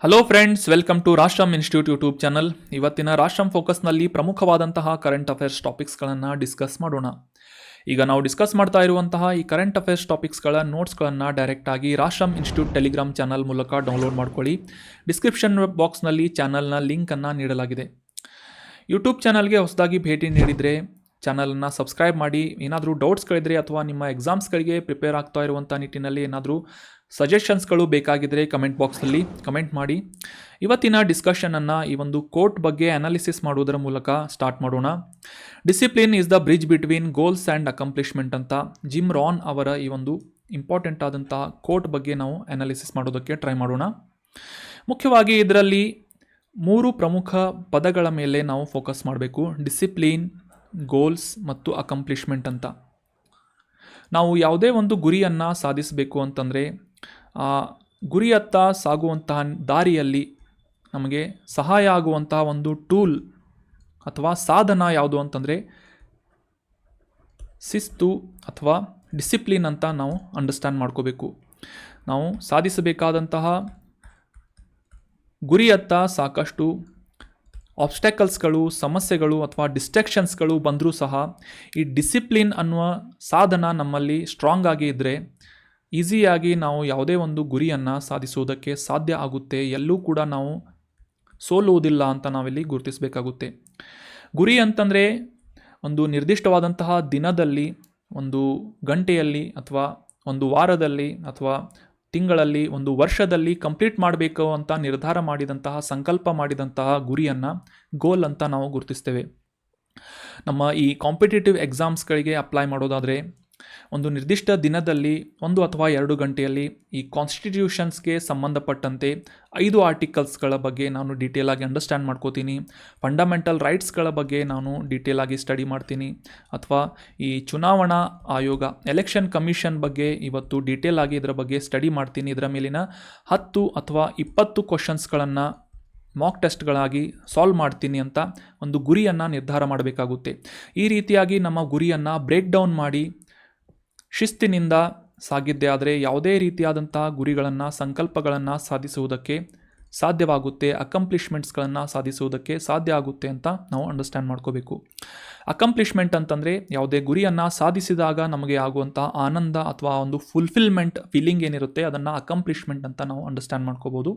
Hello friends, welcome to Rashtram institute YouTube channel. ಇವತ್ತಿನ ರಾಷ್ಟ್ರಂ ಫೋಕಸ್ನಲ್ಲಿ ಪ್ರಮುಖವಾದಂತಹ current affairs ಟಾಪಿಕ್ಸ್ಗಳನ್ನು discuss ಮಾಡೋಣ. ಈಗ ನಾವು ಡಿಸ್ಕಸ್ ಮಾಡ್ತಾ ಇರುವಂತಹ ಈ ಕರೆಂಟ್ ಅಫೇರ್ಸ್ ಟಾಪಿಕ್ಸ್ಗಳ ನೋಟ್ಸ್ಗಳನ್ನು ಡೈರೆಕ್ಟಾಗಿ ರಾಷ್ಟ್ರಂ ಇನ್ಸ್ಟಿಟ್ಯೂಟ್ ಟೆಲಿಗ್ರಾಮ್ ಚಾನಲ್ ಮೂಲಕ ಡೌನ್ಲೋಡ್ ಮಾಡ್ಕೊಳ್ಳಿ. ಡಿಸ್ಕ್ರಿಪ್ಷನ್ ಬಾಕ್ಸ್ನಲ್ಲಿ ಚಾನಲ್ನ ಲಿಂಕನ್ನು ನೀಡಲಾಗಿದೆ. ಯೂಟ್ಯೂಬ್ ಚಾನಲ್ಗೆ ಹೊಸದಾಗಿ ಭೇಟಿ ನೀಡಿದರೆ ಚಾನಲನ್ನು ಸಬ್ಸ್ಕ್ರೈಬ್ ಮಾಡಿ. ಏನಾದರೂ ಡೌಟ್ಸ್ಗಳಿದ್ರೆ ಅಥವಾ ನಿಮ್ಮ ಎಕ್ಸಾಮ್ಸ್ಗಳಿಗೆ ಪ್ರಿಪೇರ್ ಆಗ್ತಾ ಇರುವಂಥ ನಿಟ್ಟಿನಲ್ಲಿ ಏನಾದರೂ ಸಜೆಷನ್ಸ್ಗಳು ಬೇಕಾಗಿದ್ದರೆ ಕಮೆಂಟ್ ಬಾಕ್ಸಲ್ಲಿ ಕಮೆಂಟ್ ಮಾಡಿ. ಇವತ್ತಿನ ಡಿಸ್ಕಷನನ್ನು ಈ ಒಂದು ಕೋಟ್ ಬಗ್ಗೆ ಅನಾಲಿಸಿಸ್ ಮಾಡುವುದರ ಮೂಲಕ ಸ್ಟಾರ್ಟ್ ಮಾಡೋಣ. Discipline is the bridge between goals and accomplishment ಅಂತ ಜಿಮ್ ರಾನ್ ಅವರ ಈ ಒಂದು ಇಂಪಾರ್ಟೆಂಟ್ ಆದಂತಹ ಕೋಟ್ ಬಗ್ಗೆ ನಾವು ಅನಾಲಿಸಿಸ್ ಮಾಡೋದಕ್ಕೆ ಟ್ರೈ ಮಾಡೋಣ. ಮುಖ್ಯವಾಗಿ ಇದರಲ್ಲಿ 3 ಪ್ರಮುಖ ಪದಗಳ ಮೇಲೆ ನಾವು ಫೋಕಸ್ ಮಾಡಬೇಕು: ಡಿಸಿಪ್ಲಿನ್, ಗೋಲ್ಸ್ ಮತ್ತು ಅಕಂಪ್ಲಿಷ್ಮೆಂಟ್ ಅಂತ. ನಾವು ಯಾವುದೇ ಒಂದು ಗುರಿಯನ್ನು ಸಾಧಿಸಬೇಕು ಅಂತಂದರೆ ಆ ಗುರಿಯತ್ತ ಸಾಗುವಂತಹ ದಾರಿಯಲ್ಲಿ ನಮಗೆ ಸಹಾಯ ಆಗುವಂತಹ ಒಂದು ಟೂಲ್ ಅಥವಾ ಸಾಧನ ಯಾವುದು ಅಂತಂದರೆ ಶಿಸ್ತು ಅಥವಾ ಡಿಸಿಪ್ಲಿನ್ ಅಂತ ನಾವು ಅಂಡರ್ಸ್ಟ್ಯಾಂಡ್ ಮಾಡ್ಕೋಬೇಕು. ನಾವು ಸಾಧಿಸಬೇಕಾದಂತಹ ಗುರಿಯತ್ತ ಸಾಕಷ್ಟು ಆಬ್ಸ್ಟ್ಯಾಕಲ್ಸ್ಗಳು, ಸಮಸ್ಯೆಗಳು ಅಥವಾ ಡಿಸ್ಟ್ರಾಕ್ಷನ್ಸ್ಗಳು ಬಂದರೂ ಸಹ ಈ ಡಿಸಿಪ್ಲಿನ್ ಅನ್ನುವ ಸಾಧನ ನಮ್ಮಲ್ಲಿ ಸ್ಟ್ರಾಂಗ್ ಆಗಿ ಇದ್ದರೆ ಈಸಿಯಾಗಿ ನಾವು ಯಾವುದೇ ಒಂದು ಗುರಿಯನ್ನು ಸಾಧಿಸುವುದಕ್ಕೆ ಸಾಧ್ಯ ಆಗುತ್ತೆ. ಎಲ್ಲೂ ಕೂಡ ನಾವು ಸೋಲುವುದಿಲ್ಲ ಅಂತ ನಾವಿಲ್ಲಿ ಗುರುತಿಸಬೇಕಾಗುತ್ತೆ. ಗುರಿ ಅಂತಂದರೆ ಒಂದು ನಿರ್ದಿಷ್ಟವಾದಂತಹ ದಿನದಲ್ಲಿ, ಒಂದು ಗಂಟೆಯಲ್ಲಿ ಅಥವಾ ಒಂದು ವಾರದಲ್ಲಿ ಅಥವಾ ತಿಂಗಳಲ್ಲಿ, ಒಂದು ವರ್ಷದಲ್ಲಿ ಕಂಪ್ಲೀಟ್ ಮಾಡಬೇಕು ಅಂತ ನಿರ್ಧಾರ ಮಾಡಿದಂತಹ, ಸಂಕಲ್ಪ ಮಾಡಿದಂತಹ ಗುರಿಯನ್ನು ಗೋಲ್ ಅಂತ ನಾವು ಗುರುತಿಸ್ತೇವೆ. ನಮ್ಮ ಈ ಕಾಂಪಿಟೇಟಿವ್ ಎಕ್ಸಾಮ್ಸ್ಗಳಿಗೆ ಅಪ್ಲೈ ಮಾಡೋದಾದರೆ ಒಂದು ನಿರ್ದಿಷ್ಟ ದಿನದಲ್ಲಿ 1 ಅಥವಾ 2 ಗಂಟೆಯಲ್ಲಿ ಈ ಕಾನ್ಸ್ಟಿಟ್ಯೂಷನ್ಸ್ಗೆ ಸಂಬಂಧಪಟ್ಟಂತೆ 5 ಆರ್ಟಿಕಲ್ಸ್ಗಳ ಬಗ್ಗೆ ನಾನು ಡೀಟೇಲಾಗಿ ಅಂಡರ್ಸ್ಟ್ಯಾಂಡ್ ಮಾಡ್ಕೋತೀನಿ. ಫಂಡಮೆಂಟಲ್ ರೈಟ್ಸ್ಗಳ ಬಗ್ಗೆ ನಾನು ಡೀಟೇಲಾಗಿ ಸ್ಟಡಿ ಮಾಡ್ತೀನಿ. ಅಥವಾ ಈ ಚುನಾವಣಾ ಆಯೋಗ, ಎಲೆಕ್ಷನ್ ಕಮಿಷನ್ ಬಗ್ಗೆ ಇವತ್ತು ಡೀಟೇಲಾಗಿ ಇದರ ಬಗ್ಗೆ ಸ್ಟಡಿ ಮಾಡ್ತೀನಿ. ಇದರ ಮೇಲಿನ 10 ಅಥವಾ 20 ಕ್ವಶನ್ಸ್ಗಳನ್ನು ಮಾಕ್ ಟೆಸ್ಟ್ಗಳಾಗಿ ಸಾಲ್ವ್ ಮಾಡ್ತೀನಿ ಅಂತ ಒಂದು ಗುರಿಯನ್ನು ನಿರ್ಧಾರ ಮಾಡಬೇಕಾಗುತ್ತೆ. ಈ ರೀತಿಯಾಗಿ ನಮ್ಮ ಗುರಿಯನ್ನು ಬ್ರೇಕ್ ಡೌನ್ ಮಾಡಿ ಶಿಸ್ತಿನಿಂದ ಸಾಗಿದ್ದೆ ಆದರೆ ಯಾವುದೇ ರೀತಿಯಾದಂತಹ ಗುರಿಗಳನ್ನು, ಸಂಕಲ್ಪಗಳನ್ನು ಸಾಧಿಸುವುದಕ್ಕೆ ಸಾಧ್ಯವಾಗುತ್ತೆ, ಅಕಂಪ್ಲಿಷ್ಮೆಂಟ್ಸ್ಗಳನ್ನು ಸಾಧಿಸುವುದಕ್ಕೆ ಸಾಧ್ಯ ಆಗುತ್ತೆ ಅಂತ ನಾವು ಅಂಡರ್ಸ್ಟ್ಯಾಂಡ್ ಮಾಡ್ಕೋಬೇಕು. ಅಕಂಪ್ಲಿಷ್ಮೆಂಟ್ ಅಂತಂದರೆ ಯಾವುದೇ ಗುರಿಯನ್ನು ಸಾಧಿಸಿದಾಗ ನಮಗೆ ಆಗುವಂಥ ಆನಂದ ಅಥವಾ ಒಂದು ಫುಲ್ಫಿಲ್ಮೆಂಟ್ ಫೀಲಿಂಗ್ ಏನಿರುತ್ತೆ ಅದನ್ನು ಅಕಂಪ್ಲಿಷ್ಮೆಂಟ್ ಅಂತ ನಾವು ಅಂಡರ್ಸ್ಟ್ಯಾಂಡ್ ಮಾಡ್ಕೋಬೋದು.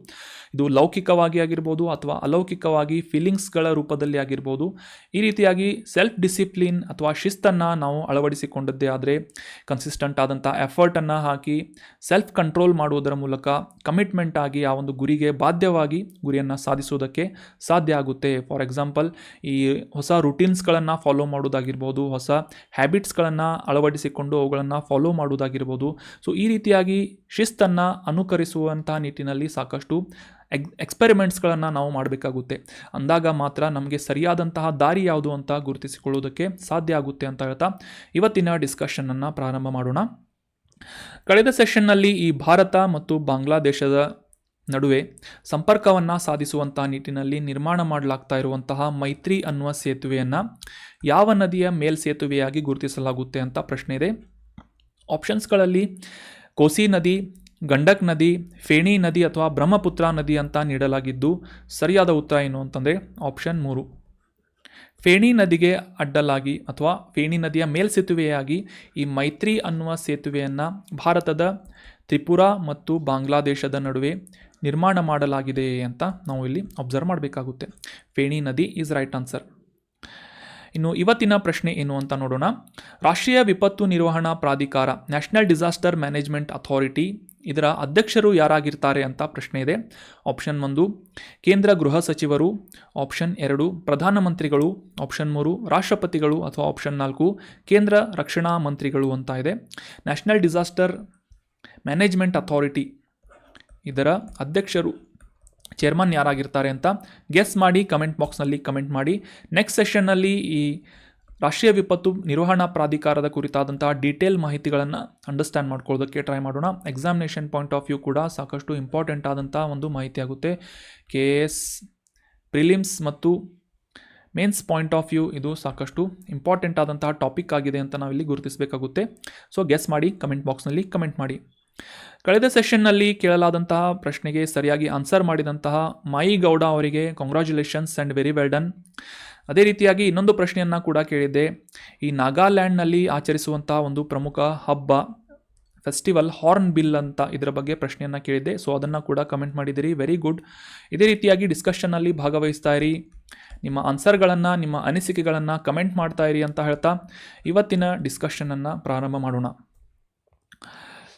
ಇದು ಲೌಕಿಕವಾಗಿ ಆಗಿರ್ಬೋದು ಅಥವಾ ಅಲೌಕಿಕವಾಗಿ ಫೀಲಿಂಗ್ಸ್ಗಳ ರೂಪದಲ್ಲಿ ಆಗಿರ್ಬೋದು. ಈ ರೀತಿಯಾಗಿ ಸೆಲ್ಫ್ ಡಿಸಿಪ್ಲಿನ್ ಅಥವಾ ಶಿಸ್ತನ್ನು ನಾವು ಅಳವಡಿಸಿಕೊಂಡದ್ದೇ ಆದರೆ, ಕನ್ಸಿಸ್ಟೆಂಟ್ ಆದಂಥ ಎಫರ್ಟನ್ನು ಹಾಕಿ ಸೆಲ್ಫ್ ಕಂಟ್ರೋಲ್ ಮಾಡುವುದರ ಮೂಲಕ ಕಮಿಟ್ಮೆಂಟ್ ಆಗಿ ಆ ಒಂದು ಗುರಿಗೆ ಬಾಧ್ಯವಾಗಿ ಗುರಿಯನ್ನು ಸಾಧಿಸುವುದಕ್ಕೆ ಸಾಧ್ಯ ಆಗುತ್ತೆ. ಫಾರ್ ಎಕ್ಸಾಂಪಲ್, ಈ ಹೊಸ ರೂಟೀನ್ಸ್ಗಳನ್ನು ಫಾಲೋ ಮಾಡೋದಾಗಿರ್ಬೋದು, ಹೊಸ ಹ್ಯಾಬಿಟ್ಸ್ಗಳನ್ನು ಅಳವಡಿಸಿಕೊಂಡು ಅವುಗಳನ್ನು ಫಾಲೋ ಮಾಡೋದಾಗಿರ್ಬೋದು. ಸೊ ಈ ರೀತಿಯಾಗಿ ಶಿಸ್ತನ್ನು ಅನುಕರಿಸುವಂಥ ನಿಟ್ಟಿನಲ್ಲಿ ಸಾಕಷ್ಟು ಎಕ್ಸ್ಪೆರಿಮೆಂಟ್ಸ್ಗಳನ್ನು ನಾವು ಮಾಡಬೇಕಾಗುತ್ತೆ. ಅಂದಾಗ ಮಾತ್ರ ನಮಗೆ ಸರಿಯಾದಂತಹ ದಾರಿ ಯಾವುದು ಅಂತ ಗುರುತಿಸಿಕೊಳ್ಳೋದಕ್ಕೆ ಸಾಧ್ಯ ಆಗುತ್ತೆ ಅಂತ ಹೇಳ್ತಾ ಇವತ್ತಿನ ಡಿಸ್ಕಷನನ್ನು ಪ್ರಾರಂಭ ಮಾಡೋಣ. ಕಳೆದ ಸೆಷನ್ನಲ್ಲಿ ಈ ಭಾರತ ಮತ್ತು ಬಾಂಗ್ಲಾದೇಶದ ನಡುವೆ ಸಂಪರ್ಕವನ್ನು ಸಾಧಿಸುವಂಥ ನಿಟ್ಟಿನಲ್ಲಿ ನಿರ್ಮಾಣ ಮಾಡಲಾಗ್ತಾ ಇರುವಂತಹ ಮೈತ್ರಿ ಅನ್ನುವ ಸೇತುವೆಯನ್ನು ಯಾವ ನದಿಯ ಮೇಲ್ಸೇತುವೆಯಾಗಿ ಗುರುತಿಸಲಾಗುತ್ತೆ ಅಂತ ಪ್ರಶ್ನೆ ಇದೆ. ಆಪ್ಷನ್ಸ್ಗಳಲ್ಲಿ ಕೋಸಿ ನದಿ, ಗಂಡಕ್ ನದಿ, ಫೇಣಿ ನದಿ ಅಥವಾ ಬ್ರಹ್ಮಪುತ್ರ ನದಿ ಅಂತ ನೀಡಲಾಗಿದ್ದು ಸರಿಯಾದ ಉತ್ತರ ಏನು ಅಂತಂದರೆ ಆಪ್ಷನ್ 3. ಫೇಣಿ ನದಿಗೆ ಅಡ್ಡಲಾಗಿ ಅಥವಾ ಫೇಣಿ ನದಿಯ ಮೇಲ್ಸೇತುವೆಯಾಗಿ ಈ ಮೈತ್ರಿ ಅನ್ನುವ ಸೇತುವೆಯನ್ನು ಭಾರತದ ತ್ರಿಪುರಾ ಮತ್ತು ಬಾಂಗ್ಲಾದೇಶದ ನಡುವೆ ನಿರ್ಮಾಣ ಮಾಡಲಾಗಿದೆ ಅಂತ ನಾವು ಇಲ್ಲಿ ಅಬ್ಸರ್ವ್ ಮಾಡಬೇಕಾಗುತ್ತೆ. ಫೇಣಿ ನದಿ ಈಸ್ ರೈಟ್ ಆನ್ಸರ್. ಇನ್ನು ಇವತ್ತಿನ ಪ್ರಶ್ನೆ ಏನು ಅಂತ ನೋಡೋಣ. ರಾಷ್ಟ್ರೀಯ ವಿಪತ್ತು ನಿರ್ವಹಣಾ ಪ್ರಾಧಿಕಾರ, ನ್ಯಾಷನಲ್ ಡಿಸಾಸ್ಟರ್ ಮ್ಯಾನೇಜ್ಮೆಂಟ್ ಅಥಾರಿಟಿ, ಇದರ ಅಧ್ಯಕ್ಷರು ಯಾರಾಗಿರ್ತಾರೆ ಅಂತ ಪ್ರಶ್ನೆ ಇದೆ. ಆಪ್ಷನ್ 1 ಕೇಂದ್ರ ಗೃಹ ಸಚಿವರು, ಆಪ್ಷನ್ 2 ಪ್ರಧಾನಮಂತ್ರಿಗಳು, ಆಪ್ಷನ್ 3 ರಾಷ್ಟ್ರಪತಿಗಳು ಅಥವಾ ಆಪ್ಷನ್ 4 ಕೇಂದ್ರ ರಕ್ಷಣಾ ಮಂತ್ರಿಗಳು ಅಂತ ಇದೆ. ನ್ಯಾಷನಲ್ ಡಿಸಾಸ್ಟರ್ ಮ್ಯಾನೇಜ್ಮೆಂಟ್ ಅಥಾರಿಟಿ ಇದರ ಅಧ್ಯಕ್ಷರು, ಚೇರ್ಮನ್ ಯಾರಾಗಿರ್ತಾರೆ ಅಂತ ಗೆಸ್ ಮಾಡಿ ಕಮೆಂಟ್ ಬಾಕ್ಸ್ನಲ್ಲಿ ಕಮೆಂಟ್ ಮಾಡಿ. ನೆಕ್ಸ್ಟ್ ಸೆಷನ್ನಲ್ಲಿ ಈ ರಾಷ್ಟ್ರೀಯ ವಿಪತ್ತು ನಿರ್ವಹಣಾ ಪ್ರಾಧಿಕಾರದ ಕುರಿತಾದಂತಹ ಡೀಟೇಲ್ ಮಾಹಿತಿಗಳನ್ನು ಅಂಡರ್ಸ್ಟ್ಯಾಂಡ್ ಮಾಡ್ಕೊಳ್ಳೋದಕ್ಕೆ ಟ್ರೈ ಮಾಡೋಣ. ಎಕ್ಸಾಮಿನೇಷನ್ ಪಾಯಿಂಟ್ ಆಫ್ ವ್ಯೂ ಕೂಡ ಸಾಕಷ್ಟು ಇಂಪಾರ್ಟೆಂಟ್ ಆದಂಥ ಒಂದು ಮಾಹಿತಿ ಆಗುತ್ತೆ. KS ಪ್ರಿಲಿಮ್ಸ್ ಮತ್ತು ಮೇನ್ಸ್ ಪಾಯಿಂಟ್ ಆಫ್ ವ್ಯೂ ಇದು ಸಾಕಷ್ಟು ಇಂಪಾರ್ಟೆಂಟ್ ಆದಂತಹ ಟಾಪಿಕ್ ಆಗಿದೆ ಅಂತ ನಾವಿಲ್ಲಿ ಗುರುತಿಸಬೇಕಾಗುತ್ತೆ. ಸೊ ಗೆಸ್ ಮಾಡಿ ಕಮೆಂಟ್ ಬಾಕ್ಸ್ನಲ್ಲಿ ಕಮೆಂಟ್ ಮಾಡಿ. ಕಳೆದ ಸೆಷನ್ನಲ್ಲಿ ಕೇಳಲಾದಂತಹ ಪ್ರಶ್ನೆಗೆ ಸರಿಯಾಗಿ ಆನ್ಸರ್ ಮಾಡಿದಂತಹ ಮಾಯಿ ಗೌಡ ಅವರಿಗೆ congratulations and very well done. ಅದೇ ರೀತಿಯಾಗಿ ಇನ್ನೊಂದು ಪ್ರಶ್ನೆಯನ್ನು ಕೂಡ ಕೇಳಿದ್ದೆ. ಈ ನಾಗಾಲ್ಯಾಂಡ್ನಲ್ಲಿ ಆಚರಿಸುವಂತಹ ಒಂದು ಪ್ರಮುಖ ಹಬ್ಬ ಫೆಸ್ಟಿವಲ್ ಹಾರ್ನ್ ಬಿಲ್ ಅಂತ, ಇದರ ಬಗ್ಗೆ ಪ್ರಶ್ನೆಯನ್ನು ಕೇಳಿದ್ದೆ. ಸೊ ಅದನ್ನು ಕೂಡ ಕಮೆಂಟ್ ಮಾಡಿದ್ದೀರಿ, ವೆರಿ ಗುಡ್. ಇದೇ ರೀತಿಯಾಗಿ ಡಿಸ್ಕಷನ್ನಲ್ಲಿ ಭಾಗವಹಿಸ್ತಾ ಇರಿ, ನಿಮ್ಮ ಆನ್ಸರ್ಗಳನ್ನು, ನಿಮ್ಮ ಅನಿಸಿಕೆಗಳನ್ನು ಕಮೆಂಟ್ ಮಾಡ್ತಾ ಇರಿ ಅಂತ ಹೇಳ್ತಾ ಇವತ್ತಿನ ಡಿಸ್ಕಷನನ್ನು ಪ್ರಾರಂಭ ಮಾಡೋಣ.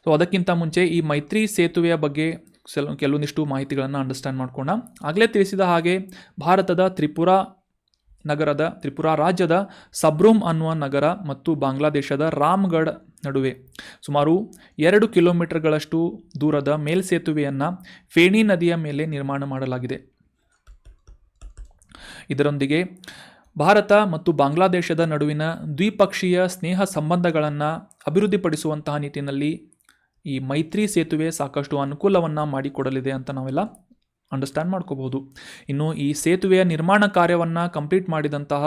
ಸೊ ಅದಕ್ಕಿಂತ ಮುಂಚೆ ಈ ಮೈತ್ರಿ ಸೇತುವೆಯ ಬಗ್ಗೆ ಕೆಲವೊಂದಿಷ್ಟು ಮಾಹಿತಿಗಳನ್ನು ಅಂಡರ್ಸ್ಟ್ಯಾಂಡ್ ಮಾಡ್ಕೋಣ. ಆಗಲೇ ತಿಳಿಸಿದ ಹಾಗೆ ಭಾರತದ ತ್ರಿಪುರಾ ರಾಜ್ಯದ ಸಬ್ರೂಮ್ ಅನ್ನುವ ನಗರ ಮತ್ತು ಬಾಂಗ್ಲಾದೇಶದ ರಾಮ್ಗಢ್ ನಡುವೆ ಸುಮಾರು 2 ಕಿಲೋಮೀಟರ್ಗಳಷ್ಟು ದೂರದ ಮೇಲ್ಸೇತುವೆಯನ್ನು ಫೇಣಿ ನದಿಯ ಮೇಲೆ ನಿರ್ಮಾಣ ಮಾಡಲಾಗಿದೆ. ಇದರೊಂದಿಗೆ ಭಾರತ ಮತ್ತು ಬಾಂಗ್ಲಾದೇಶದ ನಡುವಿನ ದ್ವಿಪಕ್ಷೀಯ ಸ್ನೇಹ ಸಂಬಂಧಗಳನ್ನು ಅಭಿವೃದ್ಧಿಪಡಿಸುವಂತಹ ನಿಟ್ಟಿನಲ್ಲಿ ಈ ಮೈತ್ರಿ ಸೇತುವೆ ಸಾಕಷ್ಟು ಅನುಕೂಲವನ್ನು ಮಾಡಿಕೊಡಲಿದೆ ಅಂತ ನಾವೆಲ್ಲ ಅಂಡರ್ಸ್ಟ್ಯಾಂಡ್ ಮಾಡ್ಕೋಬಹುದು. ಇನ್ನು ಈ ಸೇತುವೆಯ ನಿರ್ಮಾಣ ಕಾರ್ಯವನ್ನು ಕಂಪ್ಲೀಟ್ ಮಾಡಿದಂತಹ